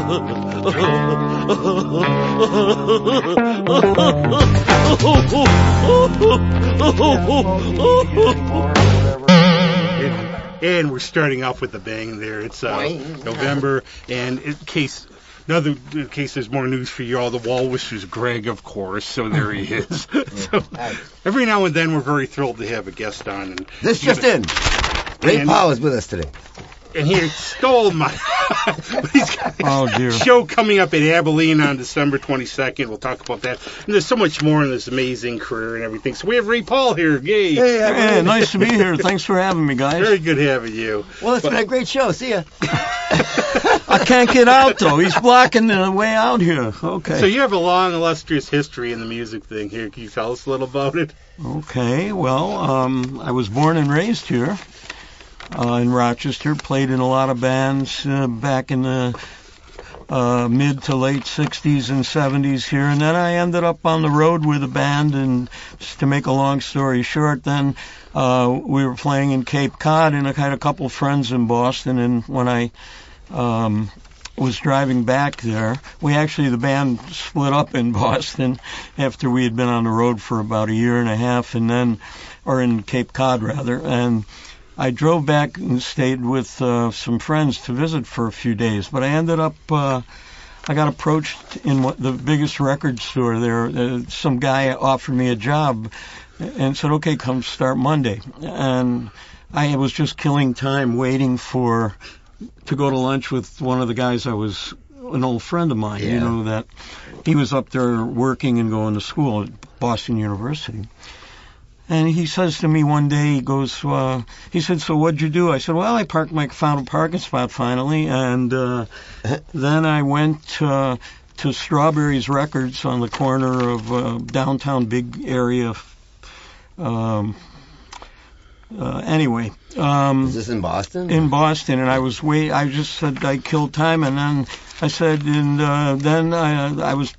And we're starting off with a bang there. It's November, and in case there's more news for you all, the walrus is Greg, of course, so there he is. So, every now and then we're very thrilled to have a guest on. And this just in. Ray Paul is with us today. And he stole my he's got dear. Show coming up at Abilene on December 22nd. We'll talk about that. And there's so much more in this amazing career and everything. So we have Ray Paul here. Yay. Hey, nice to be here. Thanks for having me, guys. Very good having you. Well, it's been a great show. See ya. I can't get out, though. He's blocking the way out here. Okay. So you have a long, illustrious history in the music thing here. Can you tell us a little about it? Okay. Well, I was born and raised here. In Rochester, played in a lot of bands back in the mid to late 60s and 70s here, and then I ended up on the road with a band, and just to make a long story short, then we were playing in Cape Cod, and I had a couple of friends in Boston, and when I was driving back there, the band split up in Boston after we had been on the road for about a year and a half, or in Cape Cod rather, and I drove back and stayed with some friends to visit for a few days, but I ended up, I got approached in the biggest record store there. Some guy offered me a job and said, okay, come start Monday. And I was just killing time waiting to go to lunch with one of the guys an old friend of mine, that he was up there working and going to school at Boston University. And he says to me one day, he said, so what'd you do? I said, well, I found a parking spot finally, and then I went to Strawberry's Records on the corner of downtown big area. Anyway. Is this in Boston? In Boston, and I just said I killed time, and then I said, and then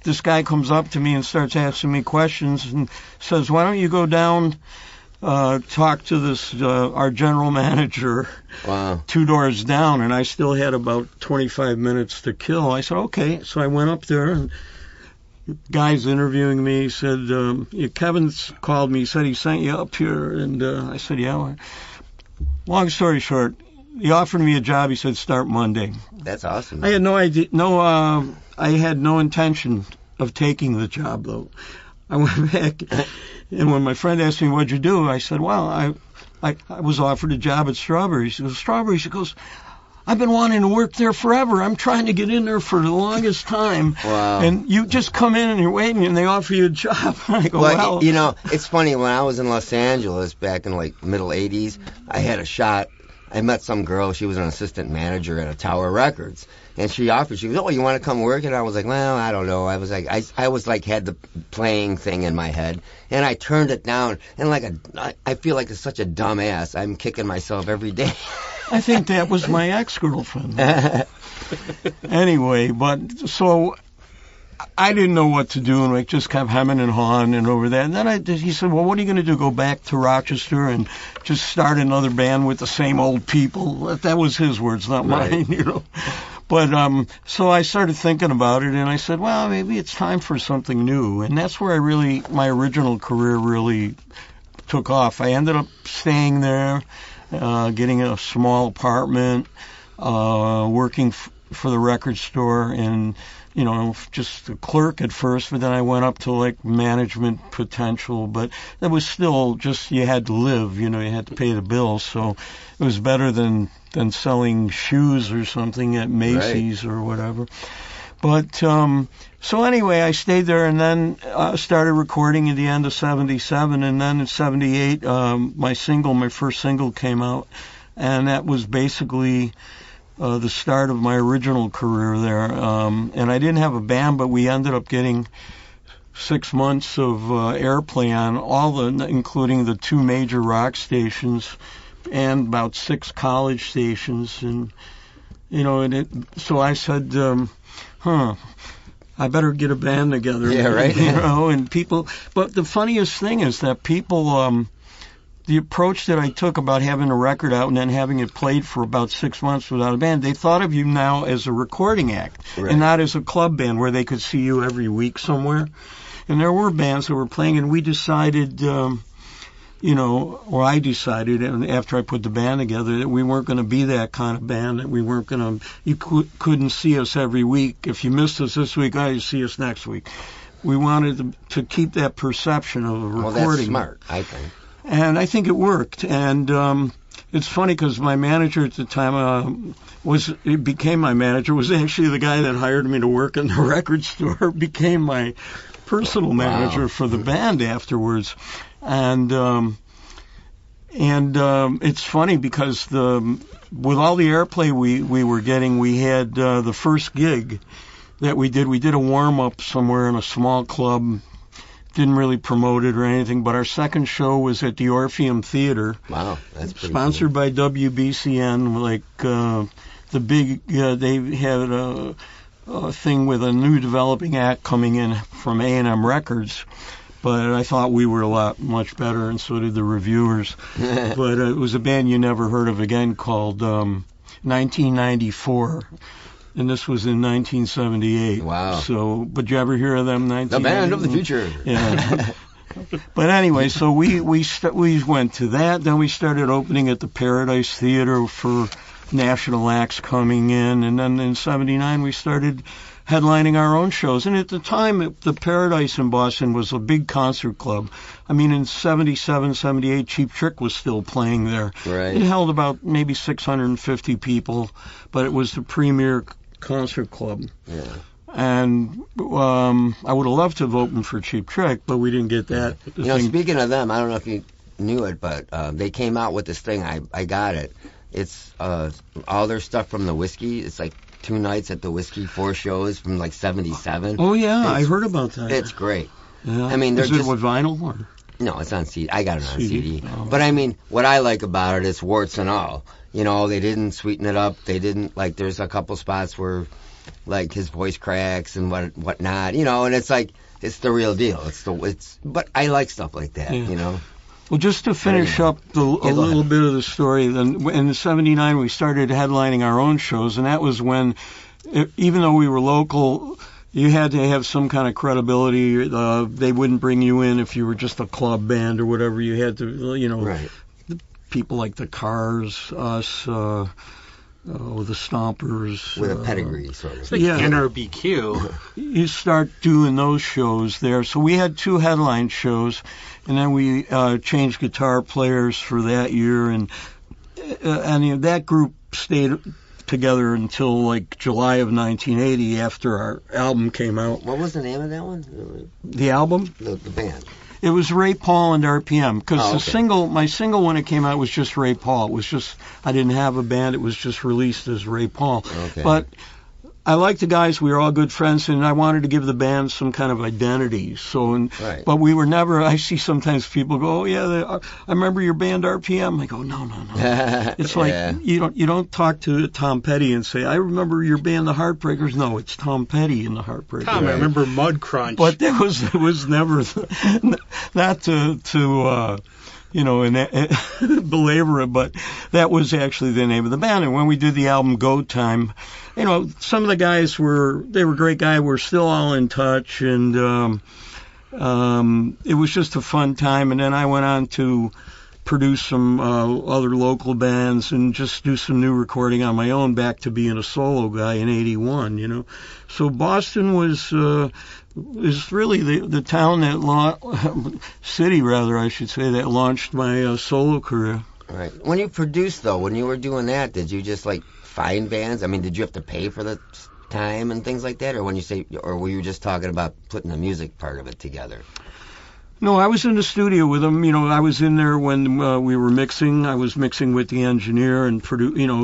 this guy comes up to me and starts asking me questions and says, why don't you go down, talk to this, our general manager, wow, 2 doors down, and I still had about 25 minutes to kill. I said, okay, so I went up there, and the guy's interviewing me. He said, Kevin's called me, he said he sent you up here, and I said, yeah. Long story short, he offered me a job. He said, start Monday. That's awesome. I had no idea. I had no intention of taking the job, though. I went back, and when my friend asked me, what'd you do? I said, well, I was offered a job at Strawberry's. He goes, Strawberry's? He goes, I've been wanting to work there forever. I'm trying to get in there for the longest time. Wow. And you just come in and you're waiting, and they offer you a job. I go, well, it's funny. When I was in Los Angeles back in middle 80s, I had a shot. I met some girl. She was an assistant manager at a Tower Records, and she goes, oh, you want to come work? And I was like, well, I don't know. I was like, had the playing thing in my head, and I turned it down. And I feel like it's such a dumbass. I'm kicking myself every day. I think that was my ex-girlfriend. Anyway, so I didn't know what to do, and I just kept hemming and hawing and over that. And then he said, well, what are you going to do, go back to Rochester and just start another band with the same old people? That was his words, not mine, But so I started thinking about it, and I said, well, maybe it's time for something new. And that's where my original career really took off. I ended up staying there, getting a small apartment, working for the record store, and just a clerk at first, but then I went up to management potential, but that was still just, you had to live, you had to pay the bills, so it was better than selling shoes or something at Macy's or whatever. But, so anyway, I stayed there, and then started recording at the end of 77, and then in 78, my first single came out, and that was basically the start of my original career there. And I didn't have a band, but we ended up getting 6 months of airplay on including the 2 major rock stations and about 6 college stations. And, so I said, I better get a band together. Yeah, right. And people, but the funniest thing is that people, the approach that I took about having a record out and then having it played for about 6 months without a band, they thought of you now as a recording act and not as a club band where they could see you every week somewhere. And there were bands that were playing, and we decided, or I decided, and after I put the band together, that we weren't going to be that kind of band, that we weren't going to, you couldn't see us every week. If you missed us this week, you see us next week. We wanted to keep that perception of a recording. Well, that's smart, I think. And I think it worked. And it's funny because my manager at the time became my manager, was actually the guy that hired me to work in the record store, became my personal manager for the band afterwards. And it's funny because with all the airplay we were getting, we had the first gig that we did a warm-up somewhere in a small club. Didn't really promote it or anything, but our second show was at the Orpheum Theater. Wow, that's pretty sponsored cool. by WBCN. Like the big, they had a thing with a new developing act coming in from A&M Records, but I thought we were much better, and so did the reviewers. But it was a band you never heard of again called 1994. And this was in 1978. Wow. So, but you ever hear of them? The band of the future. Yeah. But anyway, so we went to that. Then we started opening at the Paradise Theater for national acts coming in. And then in 79, we started headlining our own shows. And at the time, the Paradise in Boston was a big concert club. I mean, in 77, 78, Cheap Trick was still playing there. Right. It held about maybe 650 people, but it was the premier concert club. Yeah. And I would have loved to have opened for Cheap Trick, but we didn't get that. Speaking of them, I don't know if you knew it, but they came out with this thing. I got it. It's all their stuff from the Whiskey. It's like 2 nights at the Whiskey, 4 shows from like 77. Oh, yeah, I heard about that. It's great. Yeah. I mean, they're Is it with vinyl? Or? No, it's on CD. I got it on CD. Oh. But I mean, what I like about it is warts and all. They didn't sweeten it up. They didn't, like, there's a couple spots where, like, his voice cracks and whatnot, and it's like, it's the real deal. But I like stuff like that, Well, just to finish up a little bit of the story, then in '79 we started headlining our own shows, and that was when, even though we were local, you had to have some kind of credibility. They wouldn't bring you in if you were just a club band or whatever. You had to, right. People like the Cars, us, the Stompers. With a pedigree, sort of. It's like NRBQ. You start doing those shows there. So we had 2 headline shows, and then we changed guitar players for that year, and that group stayed together until like July of 1980 after our album came out. What was the name of that one? The album? The band. It was Ray Paul and RPM, because my single when it came out was just Ray Paul. It was just, I didn't have a band. It was just released as Ray Paul. Okay. But I liked the guys. We were all good friends, and I wanted to give the band some kind of identity. Right. But we were never. I see sometimes people go, "Oh yeah, I remember your band RPM." I go, "No." It's like you don't talk to Tom Petty and say, "I remember your band, the Heartbreakers." No, it's Tom Petty and the Heartbreakers. Tom, I remember Mud Crunch. But it was never not to belabor it, but that was actually the name of the band. And when we did the album Go Time, some of the guys were great guys. We're still all in touch, and it was just a fun time. And then I went on to produce some other local bands and just do some new recording on my own, back to being a solo guy in '81, So Boston is really the town city rather, I should say, that launched my solo career. Right. When you produced, though, when you were doing that, did you just, like, find bands? I mean, did you have to pay for the time and things like that? Or were you just talking about putting the music part of it together? No, I was in the studio with them. I was in there when we were mixing. I was mixing with the engineer and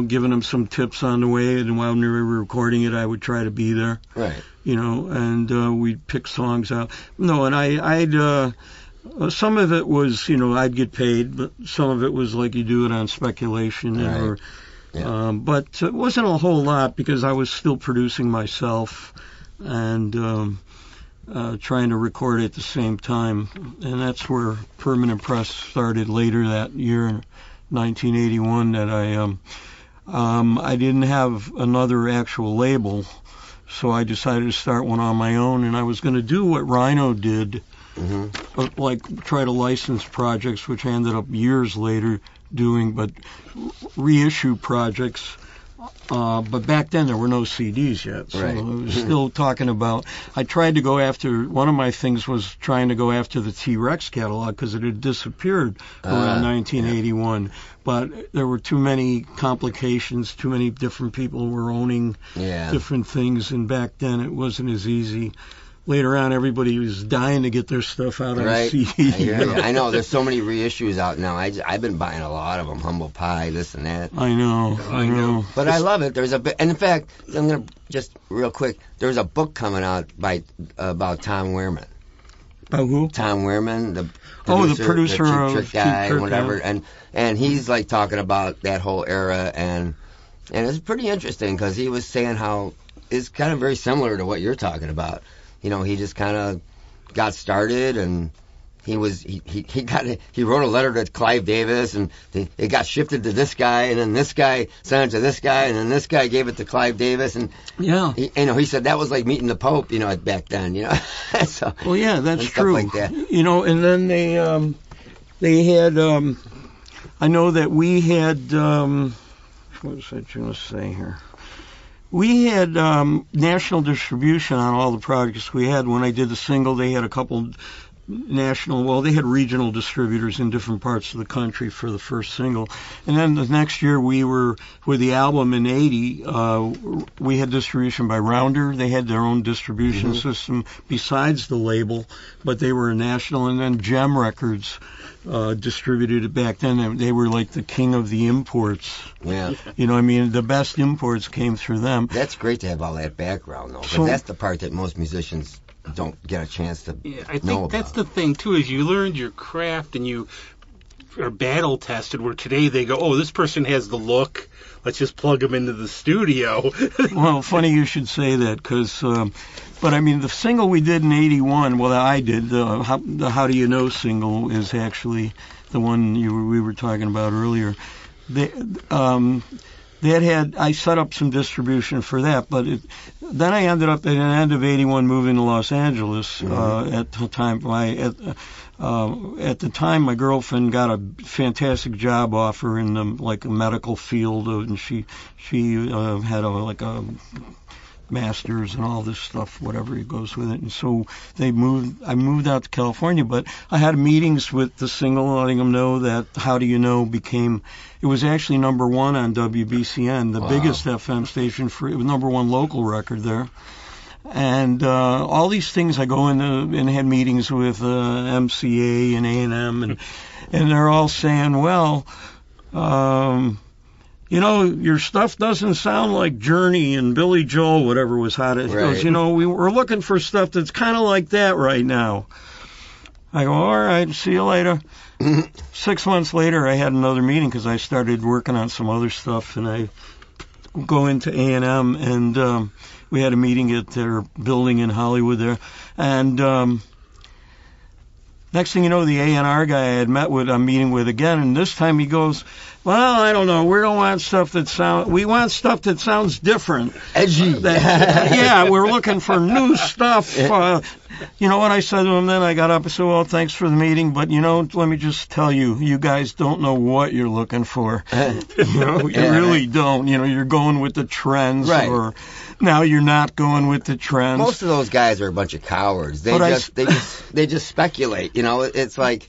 giving him some tips on the way. And while we were recording it, I would try to be there. Right. And we'd pick songs out. No, and I'd some of it was, I'd get paid, but some of it was like you do it on speculation. Right. But it wasn't a whole lot because I was still producing myself, and trying to record at the same time. And that's where Permanent Press started later that year in 1981 that I didn't have another actual label, so I decided to start one on my own, and I was going to do what Rhino did, like try to license projects, which I ended up years later doing, but reissue projects. But back then there were no CDs yet, so I was still talking about. I tried to go after. One of my things was trying to go after the T-Rex catalog because it had disappeared around 1981. But there were too many complications. Too many different people were owning different things, and back then it wasn't as easy. Later on, everybody was dying to get their stuff out on CD. I know. There's so many reissues out now. I've been buying a lot of them. Humble Pie, this and that. I know. But I love it. There's a bit, and in fact, I'm gonna just real quick. There's a book coming out about Tom Wehrman. About who? Tom Wehrman, the producer the of Trick guy, Trick, whatever. And he's like talking about that whole era, and it's pretty interesting because he was saying how it's kind of very similar to what you're talking about. You know, he just kind of got started, and he wrote a letter to Clive Davis, and it got shifted to this guy, and then this guy sent it to this guy, and then this guy gave it to Clive Davis, and he said that was like meeting the Pope, back then, So, well, yeah, that's true. Like that. And then they had. I know that we had. What was I going to say here? We had national distribution on all the projects we had. When I did the single, they had a couple they had regional distributors in different parts of the country for the first single. And then the next year we were, with the album in 80, we had distribution by Rounder. They had their own distribution system besides the label, but they were a national. And then Gem Records distributed it back then. They were like the king of the imports. Yeah. The best imports came through them. That's great to have all that background, though. But that's the part that most musicians don't get a chance to I think that's the thing, too, is you learned your craft and you are battle tested, where today they go, oh, this person has the look, let's just plug them into the studio. Well, funny you should say that, because, but the single we did in 81, well, I did, the How Do You Know single is actually the one we were talking about earlier. I set up some distribution for that, but then I ended up at the end of 81 moving to Los Angeles. At the time, my girlfriend got a fantastic job offer in the a medical field, and she had a master's and all this stuff, whatever goes with it. And so I moved out to California, but I had meetings with the single, letting them know that How Do You Know it was actually number one on WBCN, the biggest FM station. It was number one local record there. And all these things, I go in and had meetings with MCA and A&M, and they're all saying, well, your stuff doesn't sound like Journey and Billy Joel, whatever was hot. It goes, we're looking for stuff that's kind of like that right now. I go, all right, see you later. 6 months later, I had another meeting because I started working on some other stuff, and I go into A&M, and we had a meeting at their building in Hollywood there. And next thing you know, the A&R guy I had I'm meeting with again, and this time he goes, well, I don't know. We don't want stuff that we want stuff that sounds different. Edgy. We're looking for new stuff. You know what I said to him then? I got up and said, well, thanks for the meeting, but, let me just tell you, you guys don't know what you're looking for. You really don't. You're going with the trends. Right. Or now you're not going with the trends. Most of those guys are a bunch of cowards. They just speculate. It's like,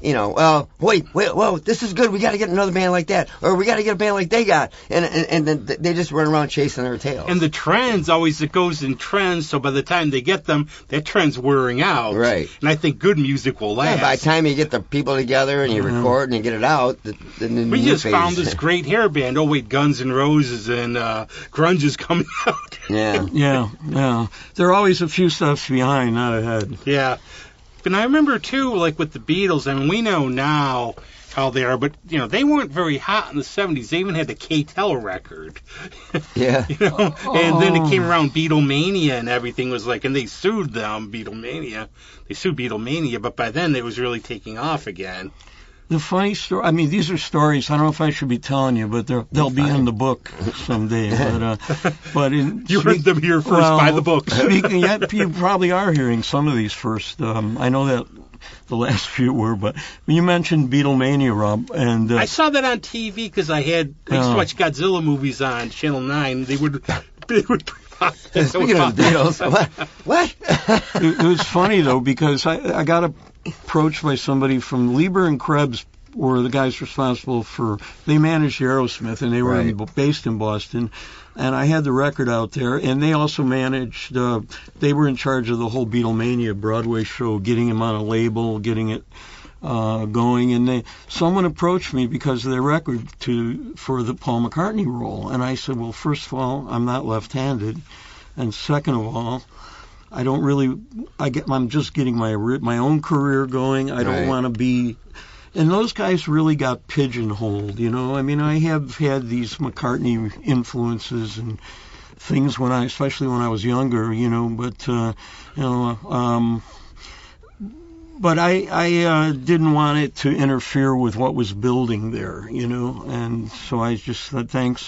well, wait, whoa, this is good. We got to get another band like that, or we got to get a band like they got, and then they just run around chasing their tails. And the trends it goes in trends. So by the time they get them, that trend's wearing out. Right. And I think good music will last. Yeah, by the time you get the people together and you record and you get it out, we just found this great hair band. Oh wait, Guns N' Roses and grunge is coming out. Yeah. There are always a few steps behind, not ahead. Yeah. And I remember, too, with the Beatles, we know now, how they are, but they weren't very hot in the 70s. They even had the K-Tel record. Yeah. And then it came around Beatlemania and everything was like, and they sued them, Beatlemania. They sued Beatlemania, but by then they was really taking off again. The funny story, I mean, these are stories, I don't know if I should be telling you, but they'll be in the book someday. You heard them here first, by the book. You probably are hearing some of these first. I know that the last few were, but you mentioned Beatlemania, Rob, and I saw that on TV because I used to watch Godzilla movies on Channel 9. They would Speaking of Beatles, what? It was funny though, because I got approached by somebody from Lieber and Krebs, were the guys responsible they managed Aerosmith, and they were based in Boston, and I had the record out there, and they also managed, they were in charge of the whole Beatlemania Broadway show, getting him on a label, getting it going, and someone approached me because of their record for the Paul McCartney role, and I said, well, first of all, I'm not left-handed, and second of all, I'm just getting my own career going. I don't want to be, and those guys really got pigeonholed, I mean, I have had these McCartney influences and things especially when I was younger, but I didn't want it to interfere with what was building there, and so I just said thanks,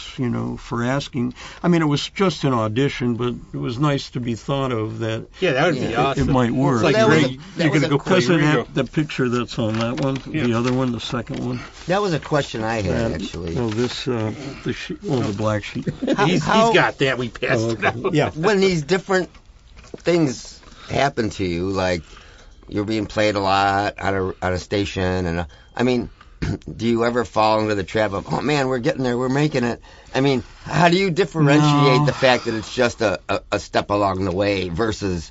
for asking. I mean, it was just an audition, but it was nice to be thought of that. Yeah, that would be awesome. It might work. It's like you're going to go because of the picture that's on that one, the other one, the second one. That was a question I had, actually. The black sheet. He's got that. We passed it out. Yeah. When these different things happen to you, like you're being played a lot at a station, and I mean, do you ever fall into the trap of, oh man, we're getting there, we're making it? I mean, how do you differentiate the fact that it's just a step along the way versus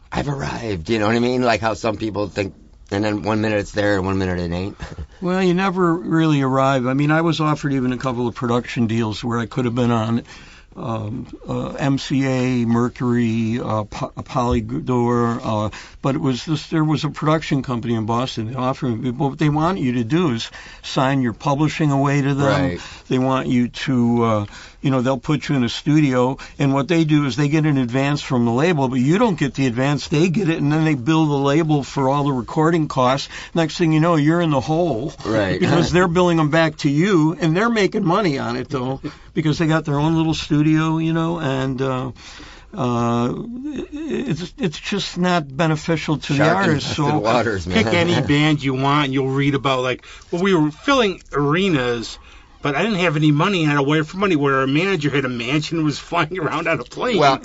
I've arrived? You know what I mean? Like how some people think, and then 1 minute it's there and 1 minute it ain't. Well, you never really arrive. I mean, I was offered even a couple of production deals where I could have been on MCA, Mercury, Polydor, but there was a production company in Boston offering. What they want you to do is sign your publishing away to them. Right. They want you to, they'll put you in a studio, and what they do is they get an advance from the label, but you don't get the advance, they get it, and then they bill the label for all the recording costs. Next thing you know, you're in the hole. Right. Because they're billing them back to you, and they're making money on it, though, because they got their own little studio, and it's just not beneficial to the artist. So waters, man. Pick any band you want, and you'll read about, we were filling arenas, but I didn't have any money. I had to wire for money, where our manager had a mansion and was flying around on a plane. Well,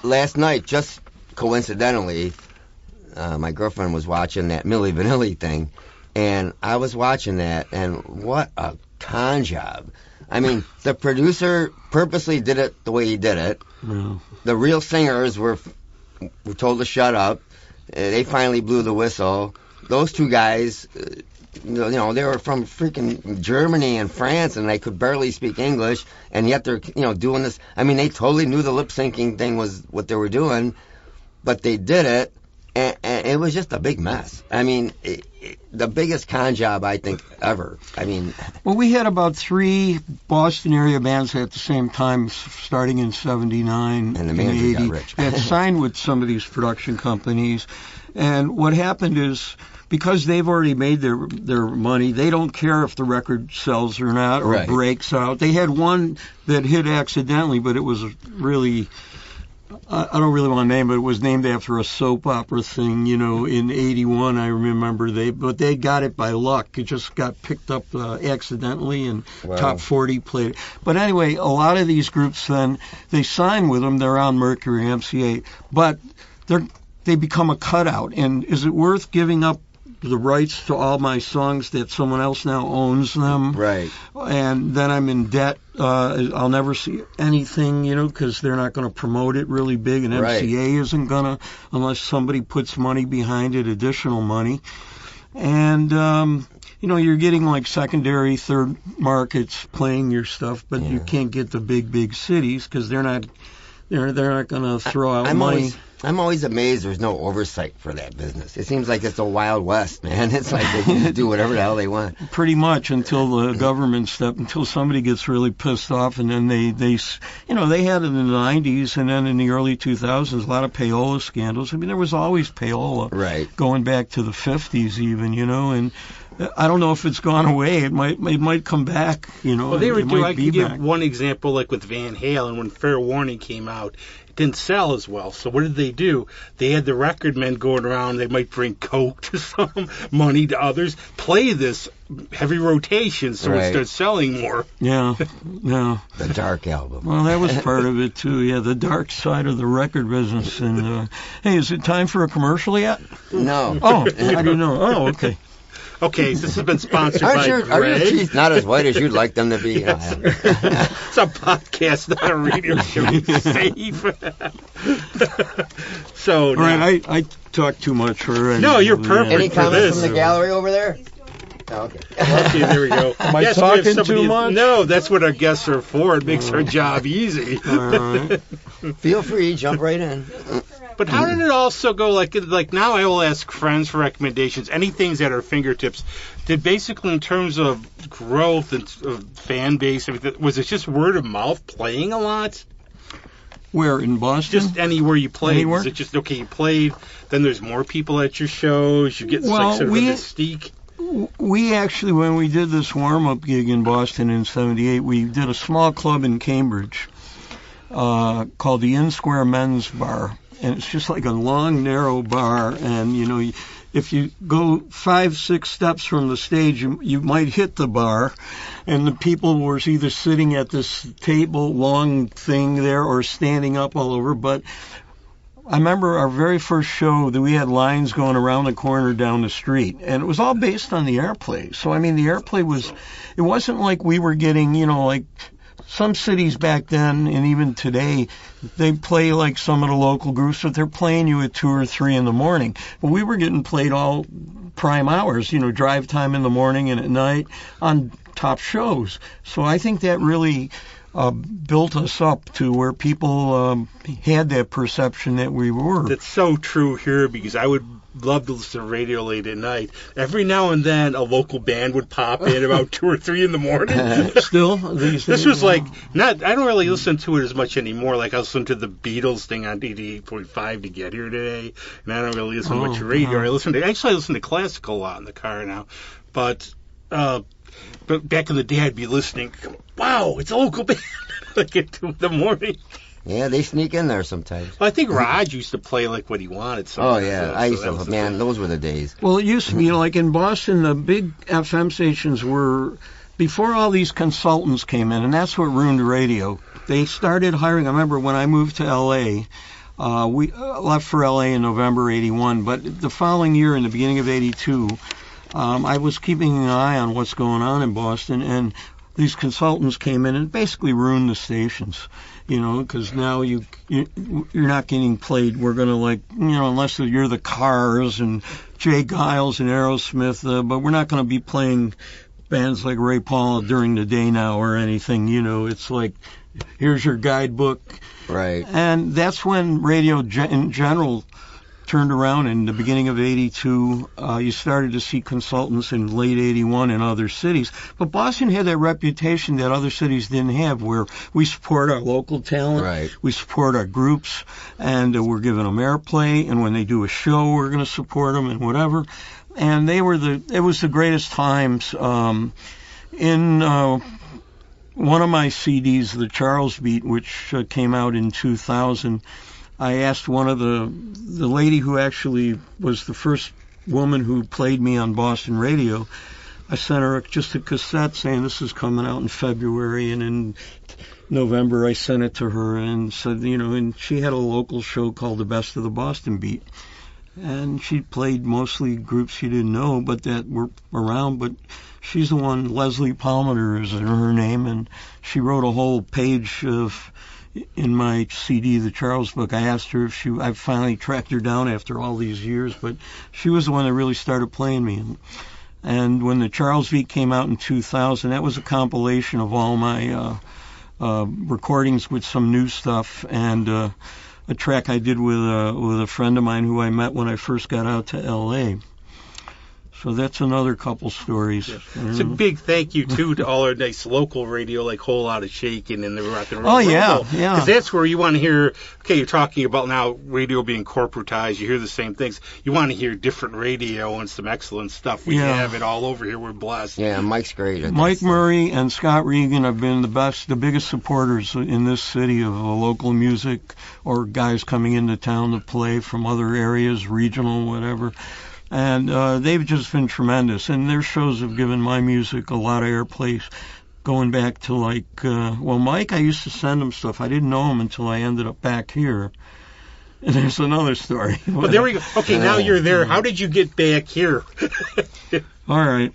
last night, just coincidentally, my girlfriend was watching that Milli Vanilli thing, and I was watching that, and what a con job. I mean, the producer purposely did it the way he did it. Yeah. The real singers were told to shut up. They finally blew the whistle. Those two guys, they were from freaking Germany and France, and they could barely speak English, and yet they're, doing this. I mean, they totally knew the lip syncing thing was what they were doing, but they did it, and it was just a big mess. I mean, the biggest con job, I think, ever. I mean... Well, we had about 3 Boston area bands at the same time, starting in 79 and the manager got rich. They had signed with some of these production companies, and what happened is, because they've already made their money, they don't care if the record sells or not, or breaks out. They had one that hit accidentally, but it was really... I don't really want to name it. It was named after a soap opera thing, in 81, I remember. But they got it by luck. It just got picked up accidentally, and Top 40 played it. But anyway, a lot of these groups then, they sign with them. They're on Mercury, MCA. But they become a cutout. And is it worth giving up the rights to all my songs that someone else now owns them? Right. And then I'm in debt. I'll never see anything, because they're not going to promote it really big, and MCA isn't going to, unless somebody puts money behind it, additional money. And, you're getting like secondary, third markets playing your stuff, but you can't get the big cities because they're not They're not going to throw out money. I'm always amazed there's no oversight for that business. It seems like it's a Wild West, man. It's like they can just do whatever the hell they want. Pretty much until the government until somebody gets really pissed off, and then they had it in the 90s, and then in the early 2000s, a lot of payola scandals. I mean, there was always payola, right, going back to the 50s even, and I don't know if it's gone away. It might come back, Well, they were doing. I can give one example, like with Van Halen, when Fair Warning came out, it didn't sell as well. So what did they do? They had the record men going around. They might bring coke to some, money to others, play this heavy rotation, so it starts selling more. Yeah. The Dark Album. Well, that was part of it too. Yeah, the dark side of the record business. And hey, is it time for a commercial yet? No. Oh, I don't know. Oh, okay. Okay, this has been sponsored by Greg. Are your teeth not as white as you'd like them to be? Yes. It's a podcast, not a radio show. It's safe. So, all right, I talk too much for No, you're perfect. Any comments from the gallery over there? Oh, okay. Okay, there we go. Am I talking too much? No, that's what our guests are for. It makes our job easy. All right. Feel free, jump right in. But how did it also go? Like now, I will ask friends for recommendations. Anything's at our fingertips. Did basically in terms of growth and fan base, was it just word of mouth, playing a lot? Where in Boston? Just anywhere you played. Anywhere? Was it just you played? Then there's more people at your shows. You get sort of a mystique. We actually, when we did this warm-up gig in Boston in '78, we did a small club in Cambridge called the In Square Men's Bar. And it's just like a long, narrow bar. And, if you go 5-6 steps from the stage, you might hit the bar. And the people were either sitting at this table, long thing there, or standing up all over. But I remember our very first show that we had lines going around the corner down the street. And it was all based on the airplay. So, I mean, the airplay it wasn't like we were getting, like some cities back then and even today, they play like some of the local groups, but they're playing you at 2 or 3 in the morning. But we were getting played all prime hours, drive time in the morning and at night on top shows. So I think that really built us up to where people had that perception that we were. That's so true here, because I would love to listen to radio late at night. Every now and then, a local band would pop in about 2 or 3 in the morning. Still, this was like I don't really listen to it as much anymore. Like I listened to the Beatles thing on 88.5 to get here today, and I don't really listen to much radio. I listen to classical a lot in the car now, but back in the day, I'd be listening. Wow, it's a local band. Like at 2 in the morning. Yeah, they sneak in there sometimes. Well, I think Raj used to play like what he wanted. Oh, yeah. I used to, man, those were the days. Well, it used to be, like in Boston, the big FM stations were, before all these consultants came in, and that's what ruined radio. They started hiring, I remember when I moved to L.A., we left for L.A. in November '81, but the following year, in the beginning of '82, I was keeping an eye on what's going on in Boston, and these consultants came in and basically ruined the stations. Because now you're not getting played. We're going to unless you're the Cars and Jay Giles and Aerosmith, but we're not going to be playing bands like Ray Paul during the day now or anything. It's like, here's your guidebook. Right. And that's when radio in general turned around in the beginning of '82. You started to see consultants in late '81 in other cities. But Boston had that reputation that other cities didn't have, where we support our local talent, right. We support our groups, and we're giving them airplay. And when they do a show, we're going to support them and whatever. And it was the greatest times. In one of my CDs, The Charles Beat, which came out in 2000, I asked one of the lady who actually was the first woman who played me on Boston radio. I sent her just a cassette saying this is coming out in February, and in November I sent it to her and said, and she had a local show called The Best of the Boston Beat. And she played mostly groups she didn't know, but that were around. But she's the one, Leslie Palmer is her name, and she wrote a whole page in my CD, The Charles Book. I asked her if I finally tracked her down after all these years, but she was the one that really started playing me. And when The Charles Beat came out in 2000, that was a compilation of all my recordings with some new stuff, and a track I did with a friend of mine who I met when I first got out to L.A. So that's another couple stories. Yeah. It's a big thank you, too, to all our nice local radio, like Whole Lotta Shakin' and the Rock and Roll. Oh, yeah, Rumble. yeah. Because that's where you want to hear, okay, you're talking about now radio being corporatized. You hear the same things. You want to hear different radio and some excellent stuff. We have it all over here. We're blessed. Yeah, Mike's great. Mike Murray and Scott Regan have been the biggest supporters in this city of local music, or guys coming into town to play from other areas, regional, whatever. And they've just been tremendous. And their shows have given my music a lot of airplay, going back to Mike, I used to send him stuff. I didn't know him until I ended up back here. And there's another story. Well, there we go. Okay, now you're there. How did you get back here? All right.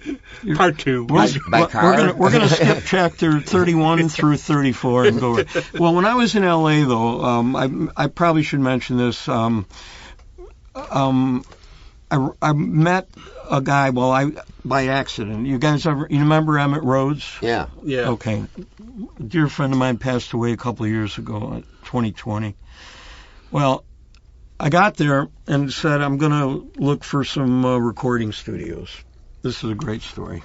Part 2. By car? We're gonna skip chapter 31 through 34 and go. Well, when I was in L.A., though, I probably should mention this. I met a guy, by accident. You guys you remember Emmett Rhodes? Yeah. Yeah. Okay. A dear friend of mine passed away a couple of years ago, 2020. Well, I got there and said, I'm going to look for some recording studios. This is a great story.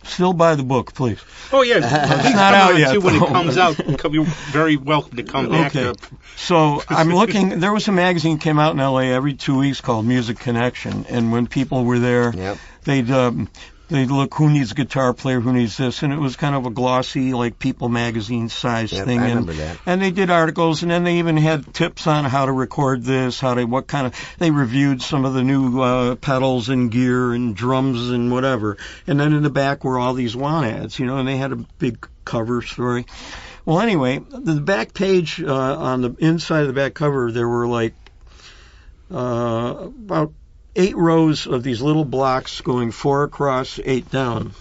Still buy the book, please. Oh, yeah. It's not out yet. Too, when it comes out, you're very welcome to come back. Okay. So I'm looking. There was a magazine came out in L.A. every 2 weeks called Music Connection, and when people were there, they'd look, who needs a guitar player, who needs this, and it was kind of a glossy, like People magazine size thing. I remember that. And they did articles, and then they even had tips on how to record this, they reviewed some of the new pedals and gear and drums and whatever. And then in the back were all these want ads, and they had a big cover story. Well, anyway, the back page, on the inside of the back cover, there were about 8 rows of these little blocks going 4 across, 8 down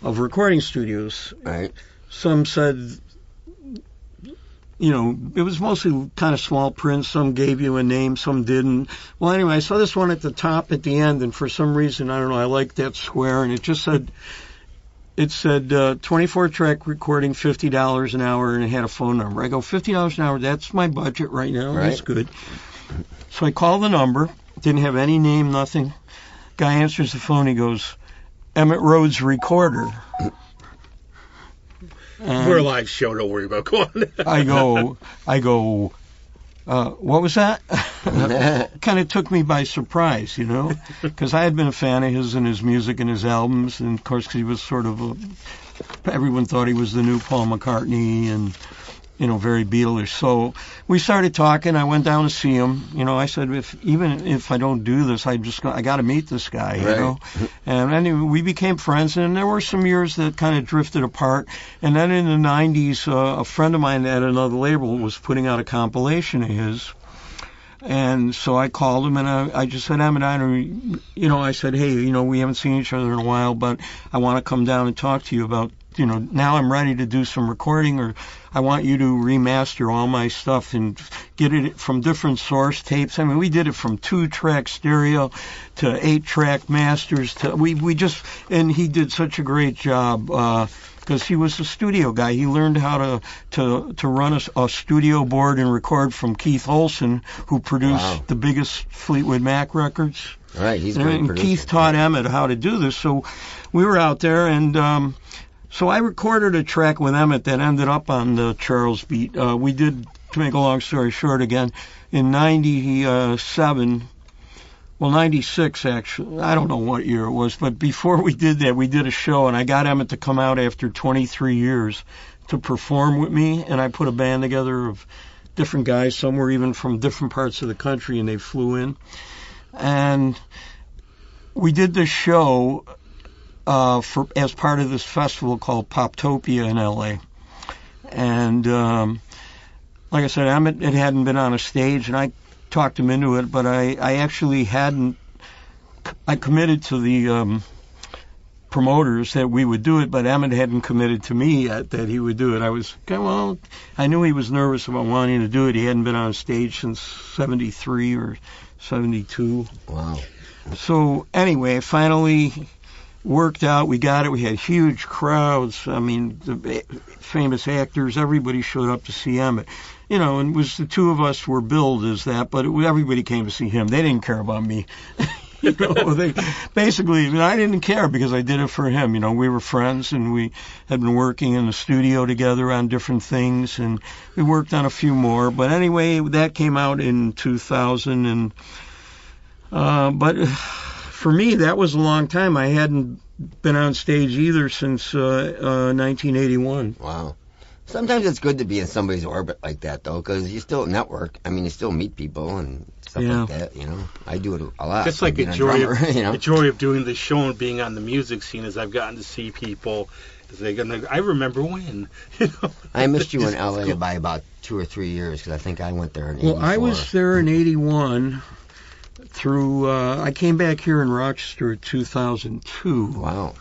of recording studios. Right. Some said, it was mostly kind of small print. Some gave you a name, some didn't. Well, anyway, I saw this one at the top at the end, and for some reason, I don't know, I liked that square, and it said 24-track recording, $50 an hour, and it had a phone number. I go, $50 an hour, that's my budget right now. Right. That's good. So I call the number. Didn't have any name, nothing. Guy answers the phone. He goes, Emmett Rhodes Recorder. We're a live show. Don't worry about going. I go, what was that? Kind of took me by surprise, because I had been a fan of his and his music and his albums. And, of course, he was sort of everyone thought he was the new Paul McCartney and, very Beatles. So we started talking. I went down to see him. I said, even if I don't do this, I got to meet this guy, And anyway, we became friends, and there were some years that kind of drifted apart. And then in the 90s, a friend of mine at another label was putting out a compilation of his. And so I called him, and I just said, Emmett, I said, hey, we haven't seen each other in a while, but I want to come down and talk to you about, now I'm ready to do some recording, or I want you to remaster all my stuff and get it from different source tapes. I mean, we did it from 2-track stereo to 8-track masters and he did such a great job, because he was a studio guy. He learned how to run a studio board and record from Keith Olsen, who produced the biggest Fleetwood Mac records. Right, he's a great producer. Keith taught Emmett how to do this. So we were out there, and so I recorded a track with Emmett that ended up on the Charles Beat. We did, to make a long story short again, in 96 actually. I don't know what year it was, but before we did that, we did a show, and I got Emmett to come out after 23 years to perform with me, and I put a band together of different guys. Some were even from different parts of the country, and they flew in. And we did this show as part of this festival called Poptopia in L.A. And like I said, Emmett, it hadn't been on a stage, and I talked him into it, but I actually hadn't. I committed to the promoters that we would do it, but Emmett hadn't committed to me yet that he would do it. I knew he was nervous about wanting to do it. He hadn't been on stage since 73 or 72. Wow. So anyway, finally worked out. We got it. We had huge crowds. I mean, the famous actors, everybody showed up to see Emmett. You know, and it was the two of us were billed as that, but everybody came to see him. They didn't care about me. You know, basically, I didn't care because I did it for him. You know, we were friends and we had been working in the studio together on different things, and we worked on a few more. But anyway, that came out in 2000, and but for me, that was a long time. I hadn't been on stage either since 1981. Wow. Sometimes it's good to be in somebody's orbit like that, though, because you still network. I mean, you still meet people and stuff like that, you know. I do it a lot. Just like a joy, you know? the joy of doing the show and being on the music scene is I've gotten to see people. I remember when. You know? I missed you in L.A. by about 2 or 3 years because I think I went there in 84. Well, I was there in 81 through, I came back here in Rochester in 2002. Wow.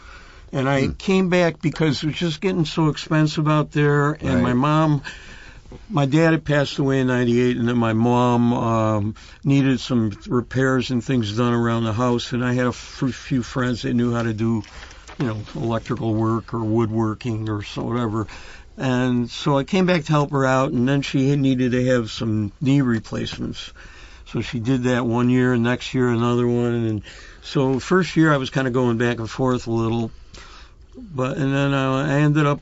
And I came back because it was just getting so expensive out there. And my dad had passed away in 98, and then my mom needed some repairs and things done around the house. And I had a few friends that knew how to do, you know, electrical work or woodworking or so whatever. And so I came back to help her out, and then she needed to have some knee replacements. So she did that 1 year, and next year another one. And so first year I was kind of going back and forth a little. And then I ended up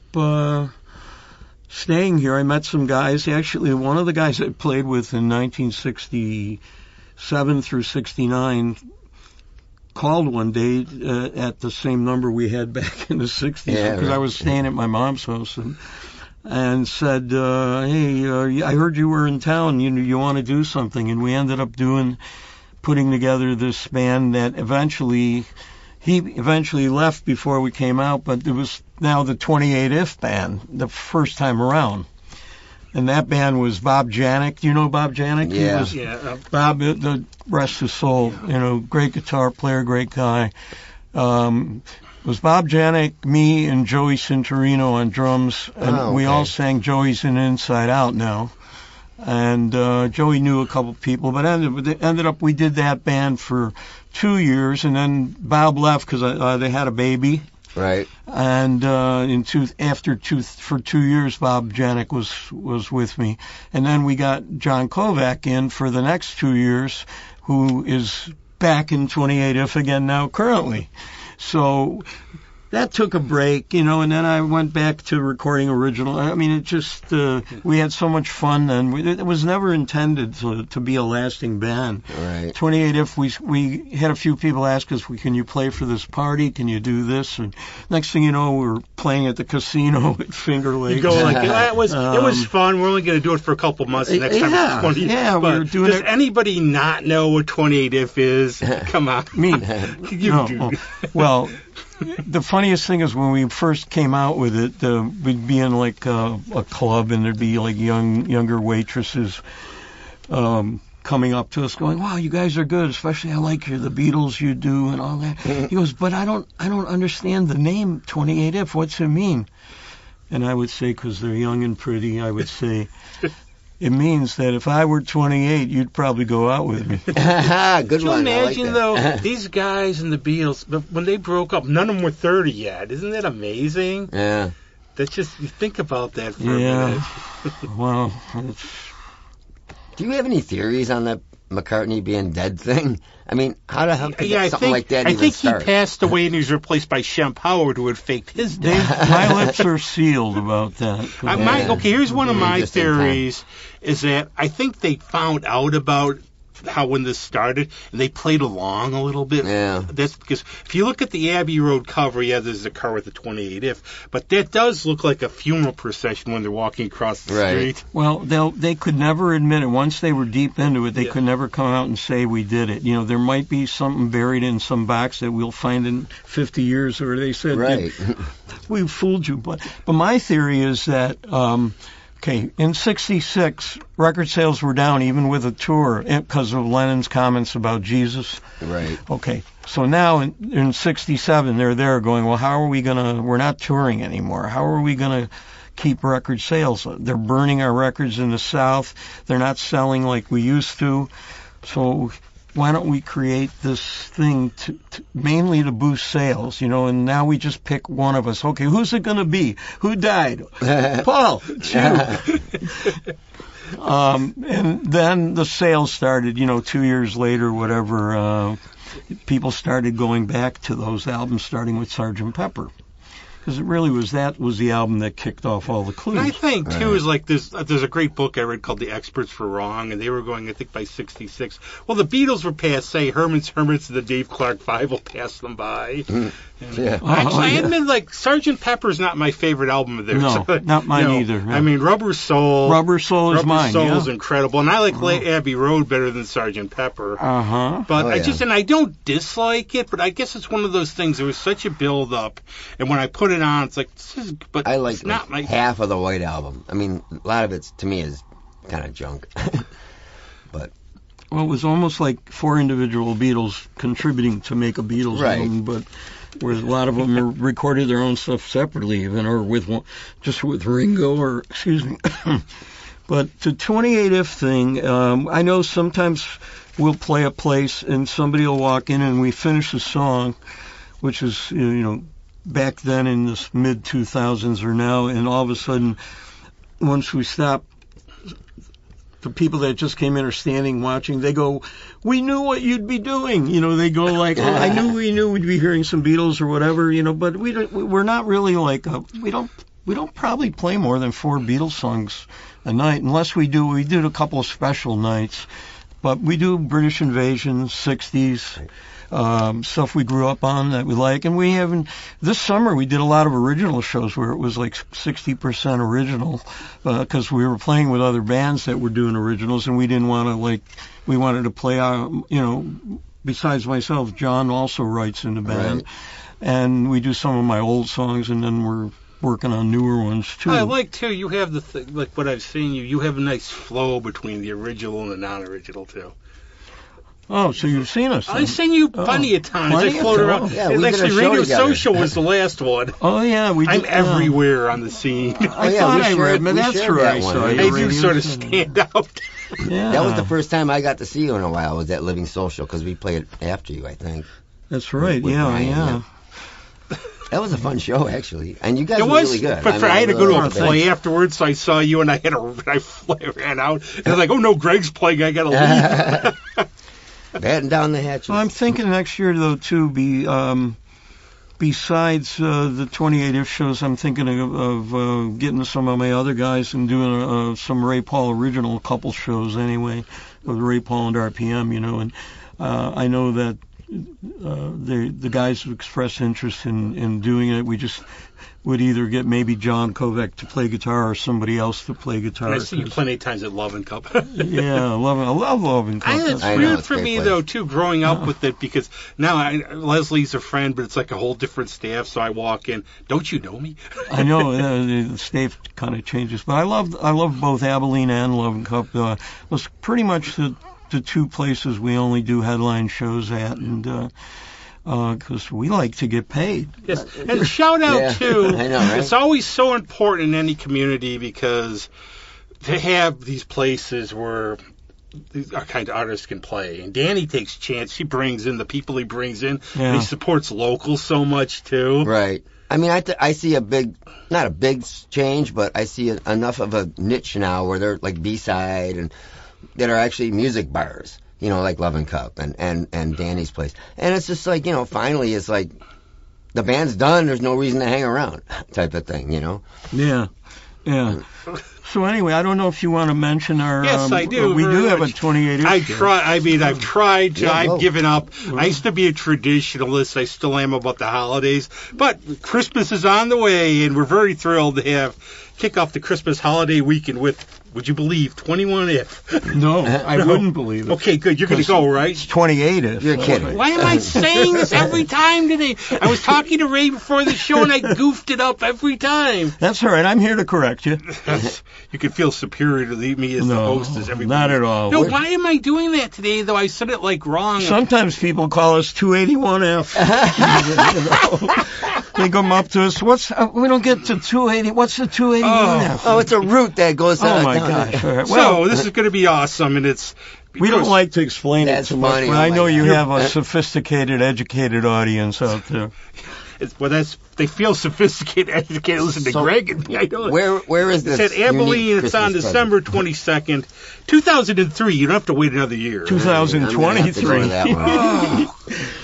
staying here. I met some guys. Actually, one of the guys I played with in 1967 through 69 called one day at the same number we had back in the 60s because I was staying at my mom's house and said, hey, I heard you were in town. You want to do something? And we ended up putting together this band that he eventually left before we came out, but it was now the 28 If band, the first time around. And that band was Bob Janik. Do you know Bob Janik? Yeah. Bob, the rest of his soul, you know, great guitar player, great guy. It was Bob Janik, me, and Joey Cinturino on drums, and we all sang Joey's in Inside Out now. And Joey knew a couple people, but ended up we did that band for 2 years, and then Bob left because they had a baby. Right. And for 2 years, Bob Janik was with me, and then we got John Kovac in for the next 2 years, who is back in 28 If again now currently. So that took a break, you know, and then I went back to recording original. I mean, it just, we had so much fun, and it was never intended to be a lasting band. Right. 28 If, we had a few people ask us, can you play for this party? Can you do this? And next thing you know, we're playing at the casino at Finger Lakes. You go like, it was fun. We're only going to do it for a couple months. The next time it's 20. Yeah, we were doing does anybody not know what 28 If is? Come on. Me. Well, the funniest thing is when we first came out with it, we'd be in like a club, and there'd be like younger waitresses coming up to us going, wow, you guys are good, especially I like the Beatles you do and all that. He goes, but I don't understand the name 28 If. What's it mean? And I would say, because they're young and pretty, I would say, it means that if I were 28, you'd probably go out with me. Good Can you one. imagine, I like that. though, these guys in the Beatles, when they broke up, none of them were 30 yet. Isn't that amazing? Yeah. That's just, you think about that for a minute. Well, Do you have any theories on that McCartney being dead thing? I mean, how the hell could something like that even start? I think he passed away and he was replaced by Shem Howard, who had faked his death. my lips are sealed about that. Okay, here's one of my theories, is that I think they found out about how when this started, and they played along a little bit. Yeah. That's because if you look at the Abbey Road cover, there's a car with the 28 If, but that does look like a funeral procession when they're walking across the street. Well, they could never admit it. Once they were deep into it, they could never come out and say we did it. You know, there might be something buried in some box that we'll find in 50 years where they said, we fooled you. But my theory is that in 66, record sales were down even with a tour because of Lennon's comments about Jesus. Right. Okay, so now in 67, they're there going, well, how are we we're not touring anymore. How are we going to keep record sales? They're burning our records in the South. They're not selling like we used to. So why don't we create this thing mainly to boost sales, and now we just pick one of us. Okay, who's it going to be? Who died? Paul, it's you. And then the sales started, 2 years later, whatever, people started going back to those albums, starting with Sgt. Pepper. Because it really was the album that kicked off all the clues. And I think, too, is like there's a great book I read called The Experts Were Wrong, and they were going, I think, by 66. Well, the Beatles were passé. Herman's Hermits and the Dave Clark Five will pass them by. Yeah. I admit, like, Sgt. Pepper's not my favorite album of theirs. No, not mine either. No. I mean, Rubber Soul. Rubber Soul is mine. Rubber Soul is incredible, and I like Abbey Road better than Sgt. Pepper. But I don't dislike it, but I guess it's one of those things. There was such a build up, and when I put it on, it's like, but I like it's not my half of the White Album. I mean, a lot of it to me is kind of junk. But well, it was almost like 4 individual Beatles contributing to make a Beatles album, but whereas a lot of them recorded their own stuff separately, even or just with Ringo, or excuse me. But the 28th thing, I know sometimes we'll play a place and somebody will walk in and we finish a song, which is back then in the mid 2000s or now, and all of a sudden, once we stop, the people that just came in are standing watching. They go, "We knew what you'd be doing." They go like, "I knew we knew we'd be hearing some Beatles or whatever." But we're not really like we don't probably play more than 4 Beatles songs a night, unless we did a couple of special nights. But we do British Invasion, 60s. Stuff we grew up on that we like, and this summer we did a lot of original shows where it was like 60% original, because we were playing with other bands that were doing originals, and we didn't want to we wanted to play our, besides myself, John also writes in the band, and we do some of my old songs, and then we're working on newer ones too. I like too. You have like what I've seen you have a nice flow between the original and the non-original too. Oh, so you've seen us? I've seen you plenty of times. I float around. Yeah, actually, Radio Social was the last one. Oh yeah, I'm everywhere on the scene. I thought I read, but that's right. I do sort of stand out. Yeah. That was the first time I got to see you in a while. Was at Living Social, because we played after you, I think. That's right. With yeah, Brian, yeah. That was a fun show, actually, and you guys were really good. But I had to go to a play afterwards, so I saw you, and I ran out. And I was like, "Oh no, Greg's playing. I gotta leave." Batten down the hatches. Well, I'm thinking next year, though, too, besides the 28th shows, I'm thinking of getting some of my other guys and doing some Ray Paul original couple shows anyway, with Ray Paul and RPM, and I know that the guys have expressed interest in doing it. We just would either get maybe John Kovac to play guitar or somebody else to play guitar. And I see you plenty of times at Love and Cup. Yeah, I love Love and Cup. It's weird for me, though, too, growing up with it, because now Leslie's a friend, but it's like a whole different staff, so I walk in, "Don't you know me?" I know, the staff kind of changes, but I love both Abilene and Love and Cup. It's pretty much the 2 places we only do headline shows at, and because we like to get paid. Yes, and shout out too. I know, right? It's always so important in any community, because to have these places where our kind of artists can play. And Danny takes chance. He brings in the people he brings in. Yeah. And he supports locals so much too. Right. I mean, I see not a big change, but I see enough of a niche now where they're like B-side and that are actually music bars, like Love and Cup and Danny's place. And it's just like, finally it's like the band's done, there's no reason to hang around type of thing, Yeah. Yeah. So anyway, I don't know if you want to mention our... Yes, I do. We do have a 28th. I've tried to. I've given up. Well, I used to be a traditionalist. I still am about the holidays. But Christmas is on the way, and we're very thrilled to kick off the Christmas holiday weekend with, would you believe, 21F? No, I wouldn't believe it. Okay, good. You're going to go, right? It's 28F. You're kidding. Why am I saying this every time today? I was talking to Ray before the show, and I goofed it up every time. That's all right. I'm here to correct you. You can feel superior to me as the host as everybody. Not at all. No, why am I doing that today, though? I said it like wrong. Sometimes people call us 281F. They come up to us. We don't get to 280. What's the 281F? Oh, it's a route that goes Oh my gosh. All right. So Well, this is going to be awesome, and it's. we don't like to explain it That's too much, funny. but Oh I know my you God. have a sophisticated, educated audience out there. They feel sophisticated, educated. Listen to So, Greg and me. I know. Where is this? It's at Abilene. unique It's on Christmas December 22nd, 2003. You don't have to wait another year. 2023. That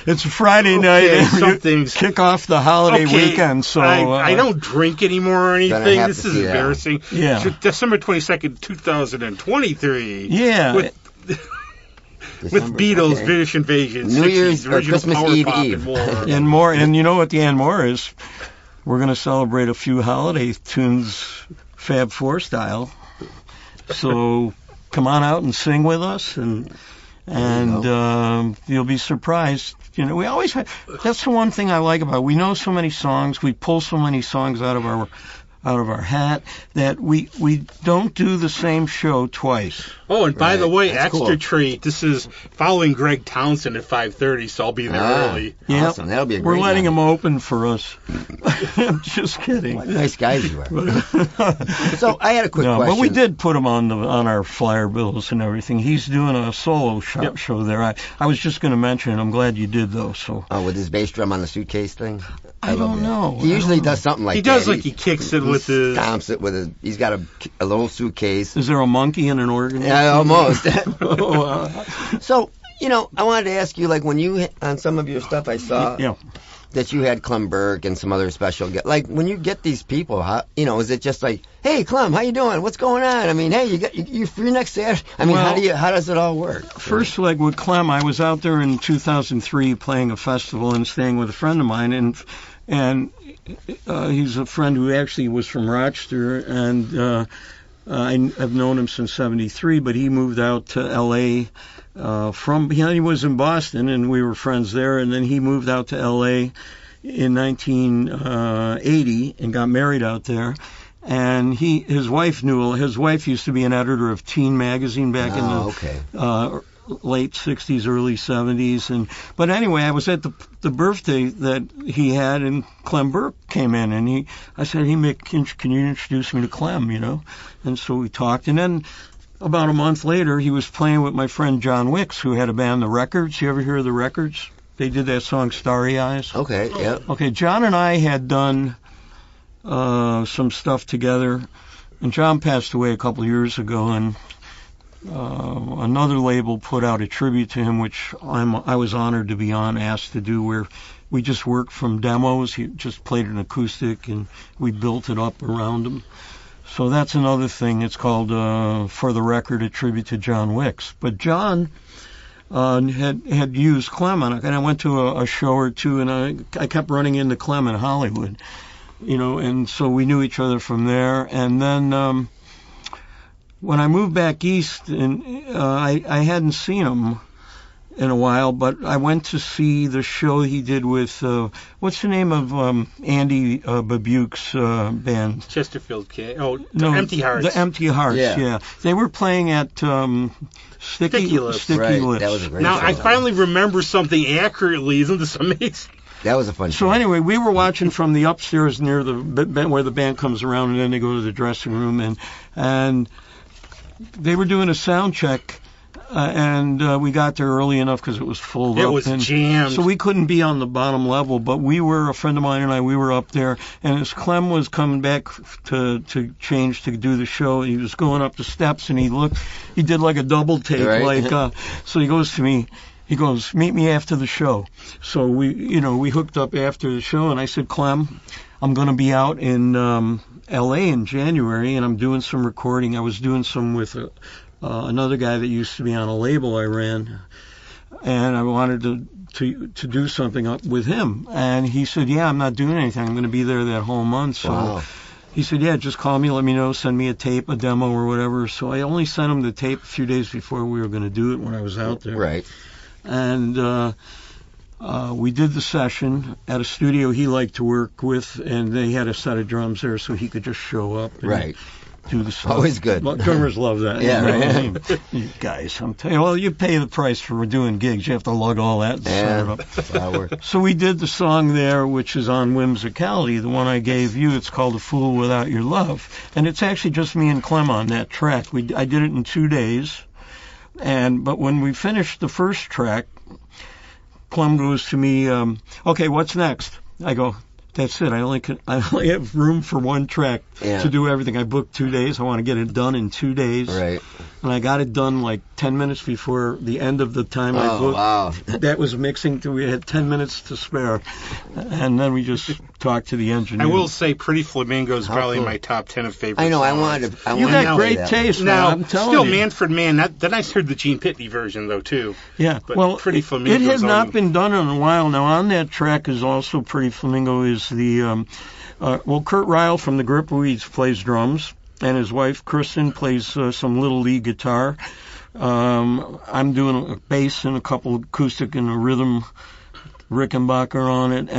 It's a Friday night. Okay, and you something's- kick off the holiday weekend. So I don't drink ananymore or Gonna anything. have This to is see that. embarrassing. Yeah. So December 22nd, 2023. Yeah. With Beatles, okay. British Invasion, New 60s, Year's or original Christmas power Eve pop Eve. and more. And more, and you know what the and more is? We're going to celebrate a few holiday tunes, Fab Four style. So come on out and sing with us, and you'll be surprised. You know, we always have, that's the one thing I like about it. We know so many songs, we pull so many songs out of our hat that we don't do the same show twice. Oh, and by the way, That's extra cool. treat. This is following Greg Townsend at 5:30, so I'll be there early. Yeah, Awesome. That'll be a we're great letting night. him open for us. I'm just kidding. What nice guys you are. So I had a quick No, question. but we did put him on our flyer bills and everything. He's doing a solo show there. I was just going to mention it. I'm glad you did though. So Oh, with his bass drum on the suitcase thing? I love don't that. know. He I usually don't know. does something like He that. does like he kicks it with his. Stomps it with his. He's got a little suitcase. Is there a monkey and an organ? Yeah, almost. Oh, So, I wanted to ask you, like, when you, on some of your stuff, I saw yeah. that you had Clem Burke and some other special guests. Like, when you get these people, how, is it just like, hey, Clem, how you doing? What's going on? I mean, hey, you free next Saturday? I mean, Well, how does it all work? First leg with Clem, I was out there in 2003 playing a festival and staying with a friend of mine, and he's a friend who actually was from Rochester, and I've known him since '73, but he moved out to L.A. He was in Boston, and we were friends there, and then he moved out to L.A. in 1980 and got married out there. And his wife used to be an editor of Teen Magazine back in the late 60s, early 70s. But anyway, I was at the birthday that he had, and Clem Burke came in, and I said, hey, Mick, can you introduce me to Clem, And so we talked, and then about a month later, he was playing with my friend John Wicks, who had a band, The Records. You ever hear of The Records? They did that song, Starry Eyes. Okay, yeah. Okay, John and I had done some stuff together, and John passed away a couple of years ago, and another label put out a tribute to him, which I was honored to be asked to do, where we just worked from demos. He just played an acoustic, and we built it up around him. So that's another thing. It's called, For the Record, a tribute to John Wicks. But John had used Clem on it, and I went to a show or two, and I kept running into Clem in Hollywood, and so we knew each other from there. And then when I moved back east, and I hadn't seen him in a while, but I went to see the show he did with what's the name of Andy Babuke's band? Chesterfield King. Oh, No, Empty Hearts. The Empty Hearts. Yeah. They were playing at Sticky Lips. Right, that was a great Now, show. I finally remember something accurately. Isn't this amazing? That was a fun show. So anyway, we were watching from the upstairs near where the band comes around, and then they go to the dressing room, and they were doing a sound check, and we got there early enough because it was full. It was jammed. So we couldn't be on the bottom level, but a friend of mine and I, we were up there, and as Clem was coming back to change to do the show, he was going up the steps, and he did like a double take, Right. So he goes to me. He goes, meet me after the show. So we hooked up after the show, and I said, Clem, I'm going to be out in L.A. in January, and I'm doing some recording. I was doing some with another guy that used to be on a label I ran, and I wanted to do something up with him. And he said, yeah, I'm not doing anything. I'm going to be there that whole month. So Wow. he said, yeah, just call me, let me know, send me a tape, a demo or whatever. So I only sent him the tape a few days before we were going to do it when I was out there. Right. And we did the session at a studio he liked to work with, and they had a set of drums there so he could just show up. And Right. do the stuff. Always good. Well, drummers love that. Yeah, you know right. what I mean? You guys, I'm telling you, well, you pay the price for doing gigs. You have to lug all that and set it up. That's how it works. So we did the song there, which is on Whimsicality, the one I gave you. It's called A Fool Without Your Love. And it's actually just me and Clem on that track. I did it in 2 days. But when we finished the first track, Clem goes to me, okay, what's next? I go, that's it. I only have room for one track to do everything. I booked 2 days. I want to get it done in 2 days. Right. And I got it done like 10 minutes before the end of the time I booked. Wow. That was mixing. We had 10 minutes to spare. And then we just talked to the engineer. I will say Pretty Flamingo is probably cool. my top 10 of favorite I know. songs. You got great taste, man. Now, I'm telling still you. Manfred Mann. Then I heard the Gene Pitney version, though, too. Yeah. But well, Pretty Flamingo it has is not on- been done in a while. Now, on that track is also Pretty Flamingo is the... Kurt Ryle from the Gripweeds plays drums, and his wife, Kristen, plays some little lead guitar. I'm doing a bass and a couple acoustic and a rhythm Rickenbacker on it,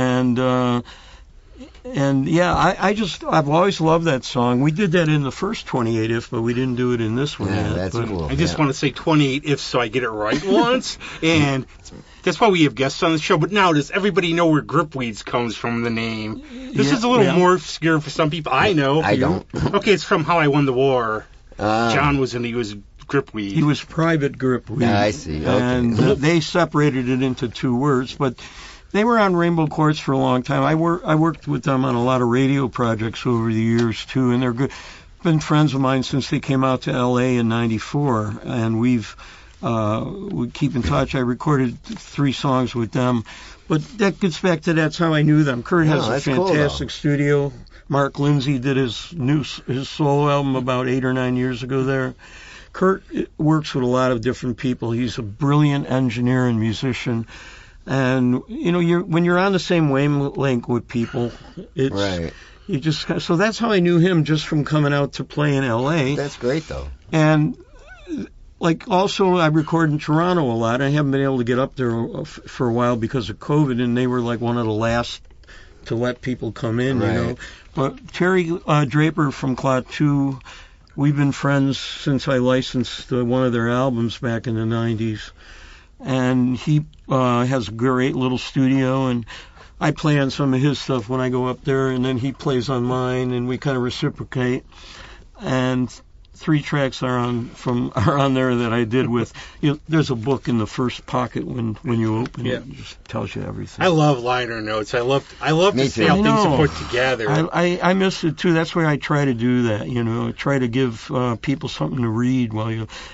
and yeah, I've always loved that song. We did that in the first 28 If, but we didn't do it in this one Yeah, yet. that's but cool. I just want to say 28 If so I get it right once, and that's why we have guests on the show. But now, does everybody know where Gripweeds comes from, the name? This is a little more obscure for some people. I know. I don't. Okay, it's from How I Won the War. Ah. John was Gripweed. He was Private Gripweed. Yeah, I see. Okay. And they separated it into 2 words, but they were on Rainbow Courts for a long time. I worked with them on a lot of radio projects over the years too, and they're good. Been friends of mine since they came out to L.A. in '94, and we keep in touch. I recorded 3 songs with them, but that gets back to that's how I knew them. Kurt has a that's cool, fantastic studio. Mark Lindsay did his solo album about 8 or 9 years ago there. Kurt works with a lot of different people. He's a brilliant engineer and musician. And, you know, when you're on the same wavelength with people, it's... Right. You just... So that's how I knew him, just from coming out to play in L.A. That's great, though. And, like, also, I record in Toronto a lot. I haven't been able to get up there for a while because of COVID, and they were, like, one of the last to let people come in, you know. But Terry Draper from Clot 2, we've been friends since I licensed one of their albums back in the 90s. And he has a great little studio, and I play on some of his stuff when I go up there, and then he plays on mine, and we kind of reciprocate. And 3 tracks are on there that I did with. There's a book in the first pocket when you open it. It just tells you everything. I love liner notes. I love to see how things are put together. I miss it too. That's why I try to do that. You know, try to give people something to read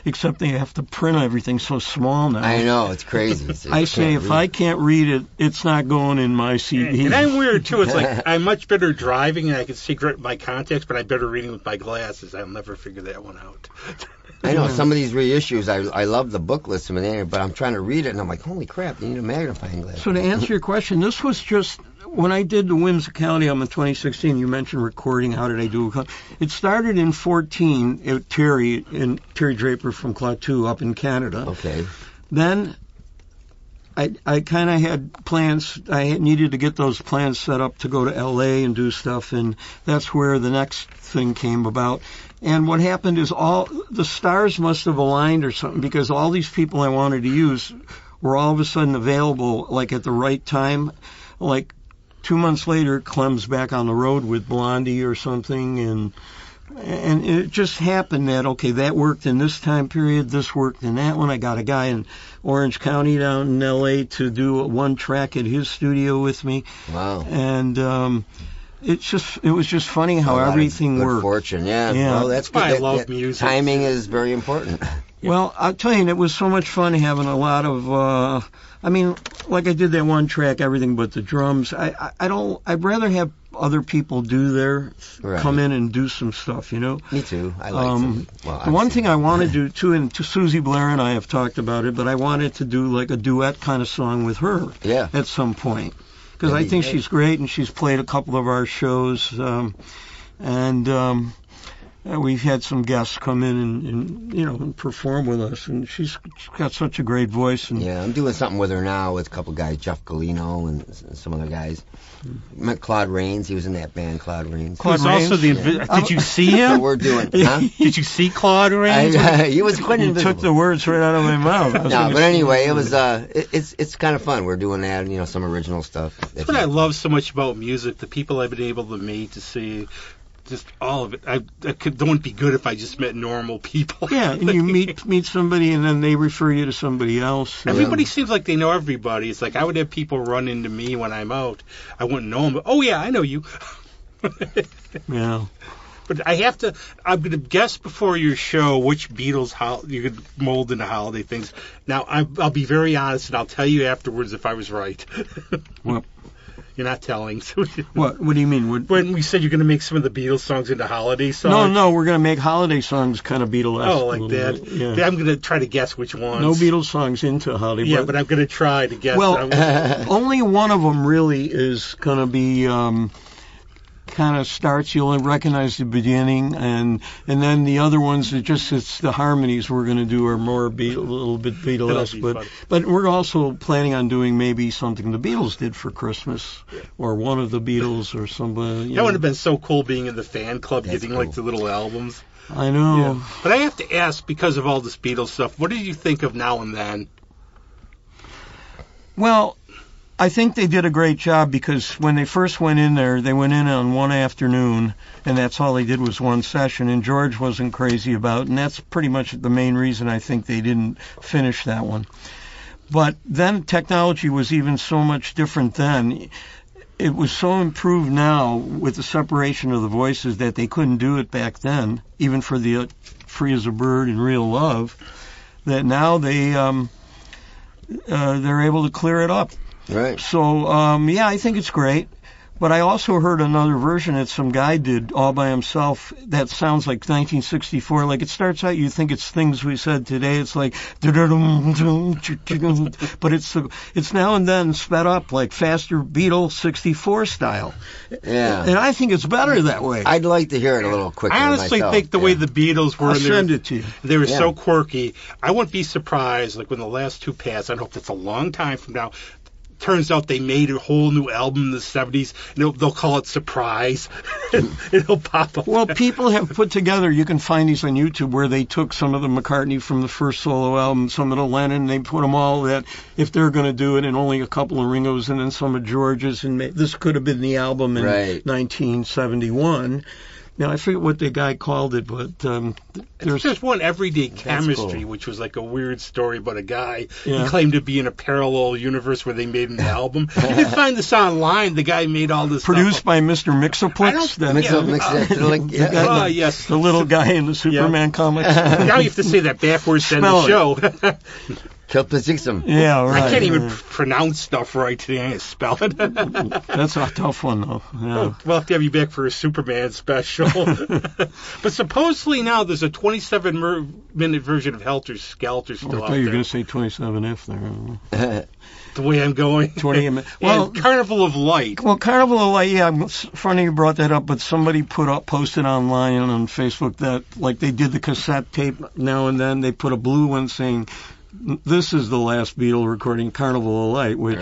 except they have to print everything so small now. I know, it's crazy. I say if I can't read it, it's not going in my CD. And I'm weird too. It's like I'm much better driving and I can see my context, but I'm better reading with my glasses. I'll never figure that one out. I know, some of these reissues, I love the book list in there, but I'm trying to read it, and I'm like, holy crap, you need a magnifying glass. So to answer your question, this was just, when I did the Whimsicality album in 2016, you mentioned recording, how did I do it? It started in 14, Terry Draper from Clot 2 up in Canada. Okay. Then I kind of had plans. I needed to get those plans set up to go to L.A. and do stuff, and that's where the next thing came about. And what happened is all the stars must have aligned or something, because all these people I wanted to use were all of a sudden available, like at the right time. Like 2 months later, Clem's back on the road with Blondie or something, and it just happened that, okay, that worked in this time period, this worked in that one. I got a guy in Orange County down in L.A. to do 1 track at his studio with me. Wow. And it was just funny how everything worked. Fortune, yeah. Well, that's why good. I love music. Timing is very important. Well, I'll tell you, it was so much fun having a lot of, like I did that 1 track, everything but the drums. I'd rather have other people come in and do some stuff, you know? Me too. I like the one thing I want to do too, and to Susie Blair and I have talked about it, but I wanted to do like a duet kind of song with her at some point. Because I think she's great, and she's played a couple of our shows, we've had some guests come in and perform with us, and she's got such a great voice. And yeah, I'm doing something with her now with a couple guys, Jeff Galino and some other guys. Met Claude Rains. He was in that band, Claude Rains. Claude Rains? Also did you see him? So we're doing, huh? Did you see Claude Rains? He was quite invisible. You took the words right out of my mouth. No, but anyway, it was it's kind of fun. We're doing that, some original stuff. That's what I love so much about music. The people I've been able to meet, to see. Just all of it. Don't be good if I just met normal people. Yeah, and you meet somebody, and then they refer you to somebody else. Everybody seems like they know everybody. It's like I would have people run into me when I'm out. I wouldn't know them. But, oh yeah, I know you. Yeah. But I'm going to guess before your show which Beatles you could mold into holiday things. Now, I'll be very honest, and I'll tell you afterwards if I was right. Well, you're not telling. What do you mean? When we said you're going to make some of the Beatles songs into holiday songs? No, we're going to make holiday songs kind of Beatles-esque. Oh, like that? Yeah. I'm going to try to guess which ones. No Beatles songs into holiday. Yeah, but I'm going to try to guess. Well, only one of them really is going to be kind of starts. You'll recognize the beginning, and then the other ones, it's the harmonies we're going to do are more a little bit Beatles-esque. But we're also planning on doing maybe something the Beatles did for Christmas, or one of the Beatles or somebody. That would have been so cool being in the fan club, getting cool. Like the little albums. I know. Yeah. But I have to ask, because of all this Beatles stuff, what did you think of Now and Then? Well, I think they did a great job, because when they first went in there, they went in on one afternoon, and that's all they did was one session, and George wasn't crazy about it, and that's pretty much the main reason I think they didn't finish that one. But then technology was even so much different then. It was so improved now with the separation of the voices that they couldn't do it back then, even for the Free as a Bird and Real Love, that now they're able to clear it up. Right. So, I think it's great. But I also heard another version that some guy did all by himself that sounds like 1964. Like, it starts out, you think it's things we said today. It's like, but it's now and then sped up, like faster Beatle 64 style. Yeah. And I think it's better that way. I'd like to hear it a little quicker. I honestly think the way the Beatles were, I'll send it to you. They were so quirky. I wouldn't be surprised, like when the last two pass, I hope that's a long time from now. Turns out they made a whole new album in the 70s, and they'll call it Surprise. It'll pop up. Well, people have put together, you can find these on YouTube, where they took some of the McCartney from the first solo album, some of the Lennon, they put them all that, if they're going to do it, and only a couple of Ringo's, and then some of George's, and this could have been the album in 1971. Now, I forget what the guy called it, but there's one, Everyday Chemistry, cool. Which was like a weird story about a guy. Yeah. He claimed to be in a parallel universe where they made an album. You can find this online. The guy made all this produced stuff. by Mr. Mixoplex. Yes. The little guy in the Superman comics. Now you have to say that backwards in the show. Yeah, right. I can't even pronounce stuff right today. I spell it. That's a tough one, though. Yeah. We'll have to have you back for a Superman special. But supposedly now there's a 27-minute version of Helter Skelter still out there. I thought you were going to say 27 there. The way I'm going. 28 minutes. Well, Carnival of Light. Well, Carnival of Light, yeah, it's funny you brought that up, but somebody posted online on Facebook that, like, they did the cassette tape Now and Then. They put a blue one saying, "This is the last Beatle recording, Carnival of Light," which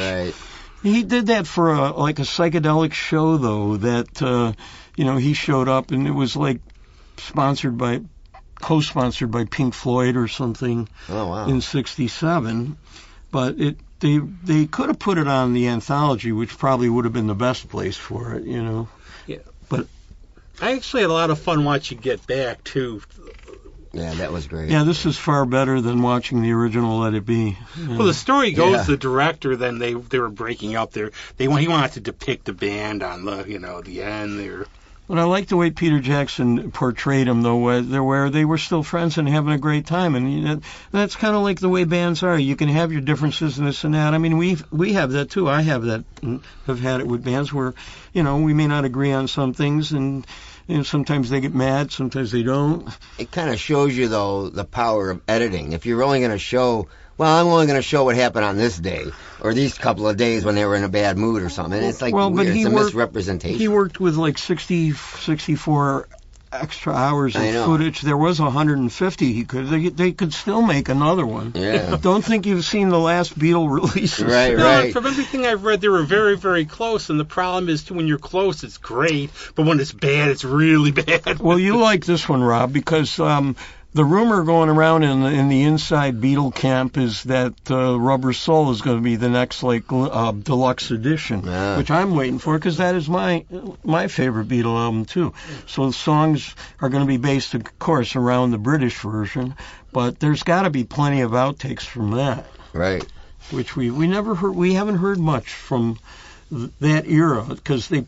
he did that for a psychedelic show, though, that, he showed up, and it was like co-sponsored by Pink Floyd or something in 67. But they could have put it on the anthology, which probably would have been the best place for it, Yeah. But I actually had a lot of fun watching Get Back, too. Yeah, that was great. Yeah, this is far better than watching the original Let It Be. Yeah. Well, the story goes, the director, then they were breaking up there. He wanted to depict the band on the end there. But I like the way Peter Jackson portrayed them, though, where they were still friends and having a great time. And that's kind of like the way bands are. You can have your differences and this and that. I mean, we have that, too. I have that, have had it with bands where, we may not agree on some things, and sometimes they get mad, sometimes they don't. It kind of shows you, though, the power of editing. If you're only going to show, I'm only going to show what happened on this day, or these couple of days when they were in a bad mood or something. It's like weird. It's a misrepresentation. He worked with like 64 extra hours I of know. footage. There was 150. They could still make another one. Yeah. Don't think you've seen the last Beatle releases. Right, No, right. from everything I've read, they were very, very close. And the problem is, too, when you're close, it's great. But when it's bad, it's really bad. Well, you like this one, Rob, because the rumor going around in the inside Beatle camp is that Rubber Soul is going to be the next deluxe edition, Yeah. which I'm waiting for because that is my favorite Beatle album too. So the songs are going to be based, of course, around the British version, but there's got to be plenty of outtakes from that, Right. which we never heard. We haven't heard much from that era because they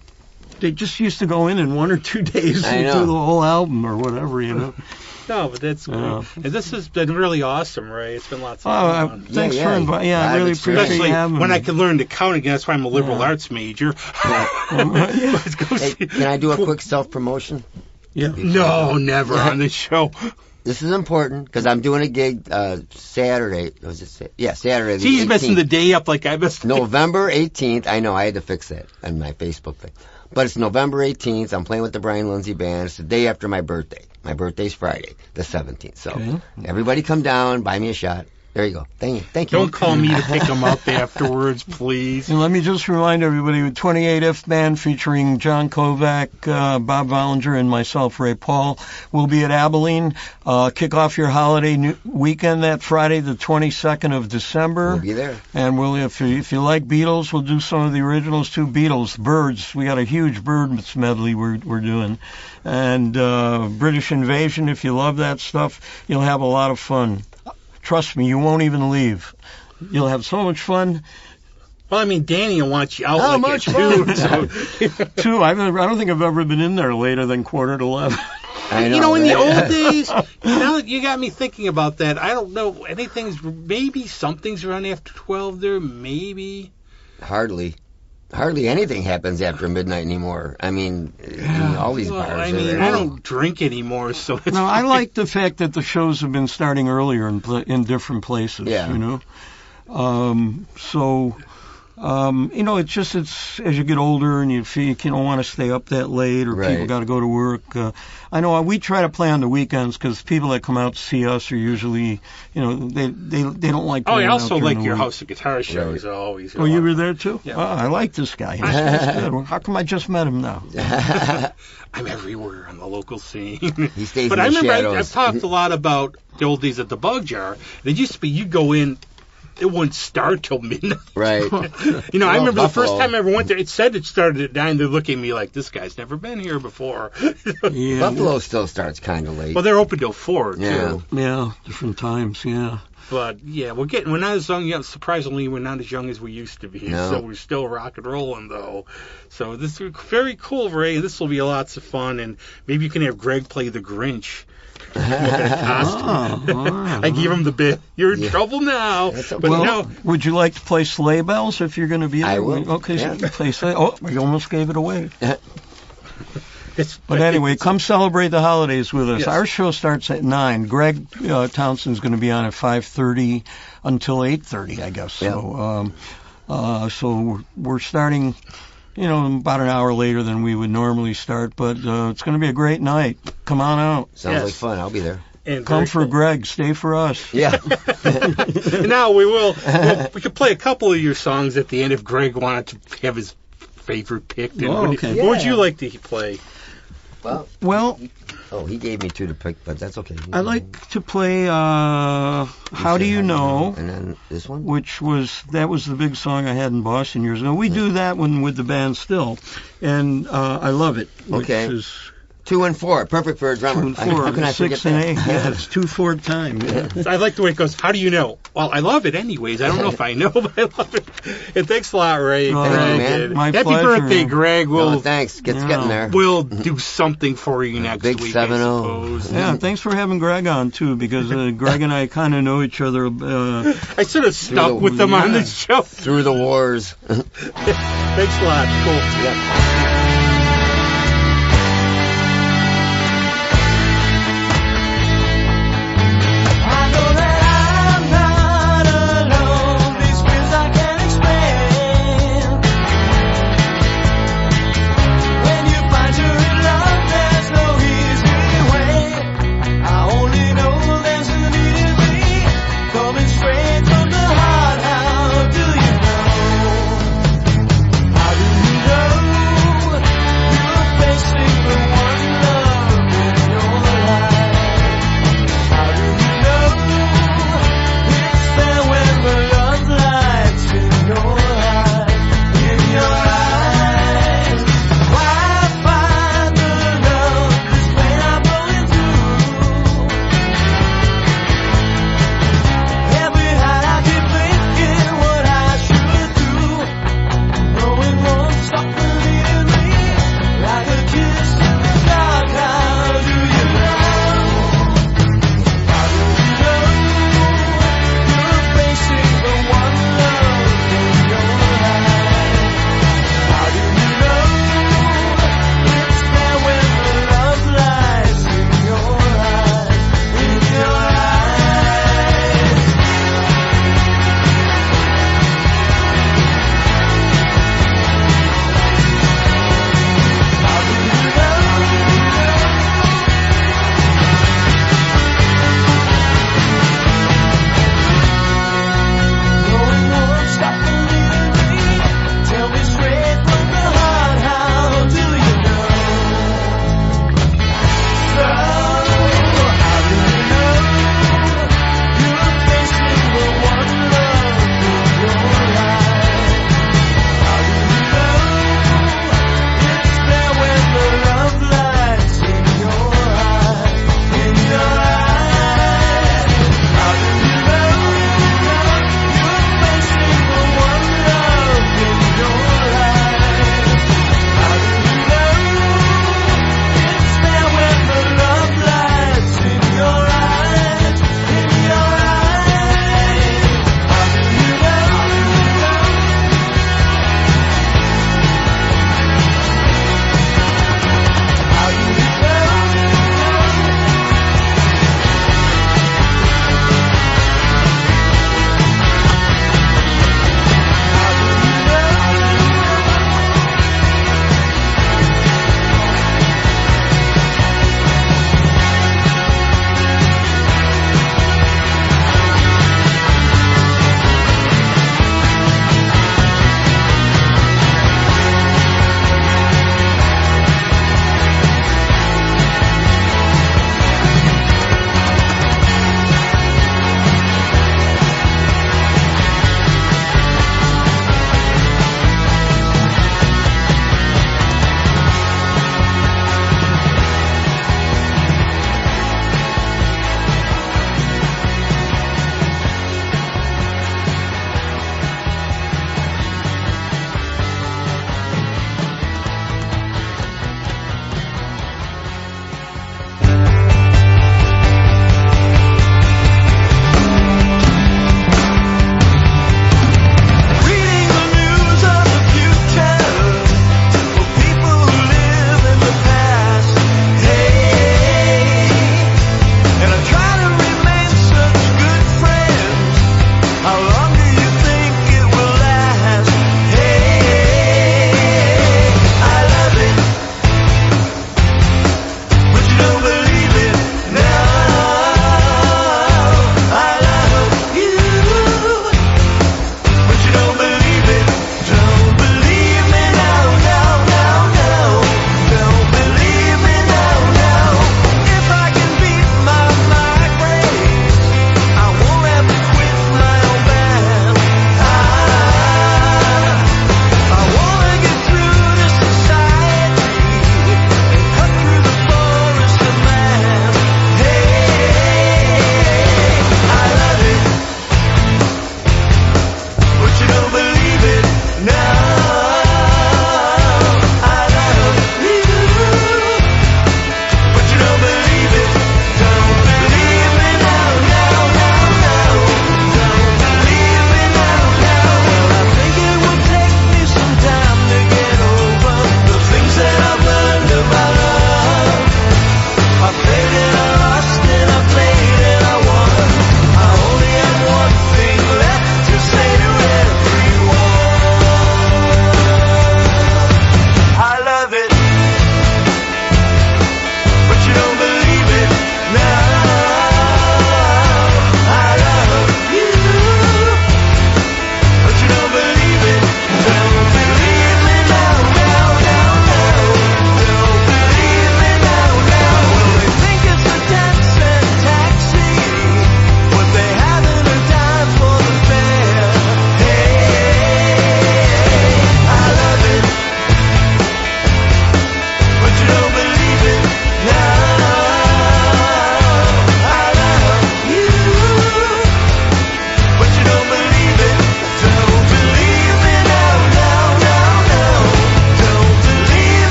just used to go in 1 or 2 days I and know. do the whole album or whatever, you know. No, but that's great. Yeah. And this has been really awesome, Ray. It's been lots of Oh, fun. thanks Yeah, for yeah. inviting. Yeah, I Live really experience. appreciate Especially you having when me. I can learn to count again. That's why I'm a liberal Yeah. arts major. Yeah. Let's go Hey, see. can I do a quick self-promotion? Yeah. No, never on this show. This is important because I'm doing a gig Saturday. Was it Saturday? the He's messing 18th. the day up like I messed. November 18th. I know I had to fix that on my Facebook thing. But it's November 18th. I'm playing with the Brian Lindsay Band. It's the day after my birthday. My birthday's Friday, the 17th. So Okay. everybody come down, buy me a shot. There you go. Thank you. Don't call me to pick him up afterwards, please. And let me just remind everybody, 28F Band featuring John Kovac, Bob Vollinger, and myself, Ray Paul, will be at Abilene. Kick off your holiday weekend that Friday, the 22nd of December. We'll be there. And if you like Beatles, we'll do some of the originals too. Beatles, Birds. We got a huge Birds medley we're doing. And British Invasion, if you love that stuff, you'll have a lot of fun. Trust me, you won't even leave. You'll have so much fun. Well, I mean, Danny will want you out How like much it fun? too. So. Too, I don't think I've ever been in there later than 10:45. I know. You know, in the right? old days, now that you got me thinking about that, I don't know. Maybe something's run after 12 there, maybe. Hardly anything happens after midnight anymore. I mean, all these Well, bars. I are mean, there. I don't drink anymore, so it's No, I like the fact that the shows have been starting earlier in different places. Yeah. You know, it's just as you get older and you feel you don't want to stay up that late or Right. people got to go to work. I know we try to play on the weekends because people that come out to see us are usually, they don't like. Oh, I playing also out during like the your week. House of Guitar shows. Always. Oh, you were there too? Yeah. Oh, I like this guy. That's good. Well, how come I just met him now? I'm everywhere on the local scene. He stays But in I the remember shadows. I've talked a lot about the old days at the Bug Jar. It used to be you go in, it wouldn't start till midnight. Right. I remember the first Buffalo. time I ever went there, it said it started at 9. They're looking at me like, this guy's never been here before. Yeah. Buffalo still starts kind of late. Well, they're open till 4, Yeah. too. Yeah, different times. Yeah. But, yeah, we're not as young, surprisingly, we're not as young as we used to be. No. So we're still rock and rolling, though. So this is very cool, Ray. This will be lots of fun. And maybe you can have Greg play the Grinch. I gave him the bit. You're in Yeah. trouble now. That's okay. But Well, now, would you like to play Sleigh Bells if you're going to be there? I will. Okay, so Yeah. you can play Sleigh. Oh, we almost gave it away. it's, But anyway, come celebrate the holidays with us. Yes. Our show starts at 9. Greg Townsend's going to be on at 5:30 until 8:30, I guess. So, so we're starting, about an hour later than we would normally start. But it's going to be a great night. Come on out. Sounds Yes. like fun. I'll be there. and Come very for cool. Greg. Stay for us. Yeah. Now we will. We could play a couple of your songs at the end if Greg wanted to have his favorite picked. And Oh, okay. What would you Yeah. like to play? Well, he gave me 2 to pick, but that's okay. I like to play How Do You Know? And then this one? Which was the big song I had in Boston years ago. We do that one with the band still, and I love it. Which Okay. is 2 and 4. Perfect for a 2 drummer. and 4, How can I forget 6 and 8. that? Yeah, it's 2/4 time. Yeah. I like the way it goes. How do you know? Well, I love it anyways. I don't know if I know, but I love it. And thanks a lot, Ray. Oh, Thank you, Greg, man. and My happy pleasure. birthday, Greg. No, We'll thanks. It's Yeah. getting there. we'll do something for you next Big week. 7-0. I suppose. Yeah, thanks for having Greg on too, because Greg and I kind of know each other. I should have stuck with them on Yeah. this show. Through the wars. Thanks a lot. Cool. Yep.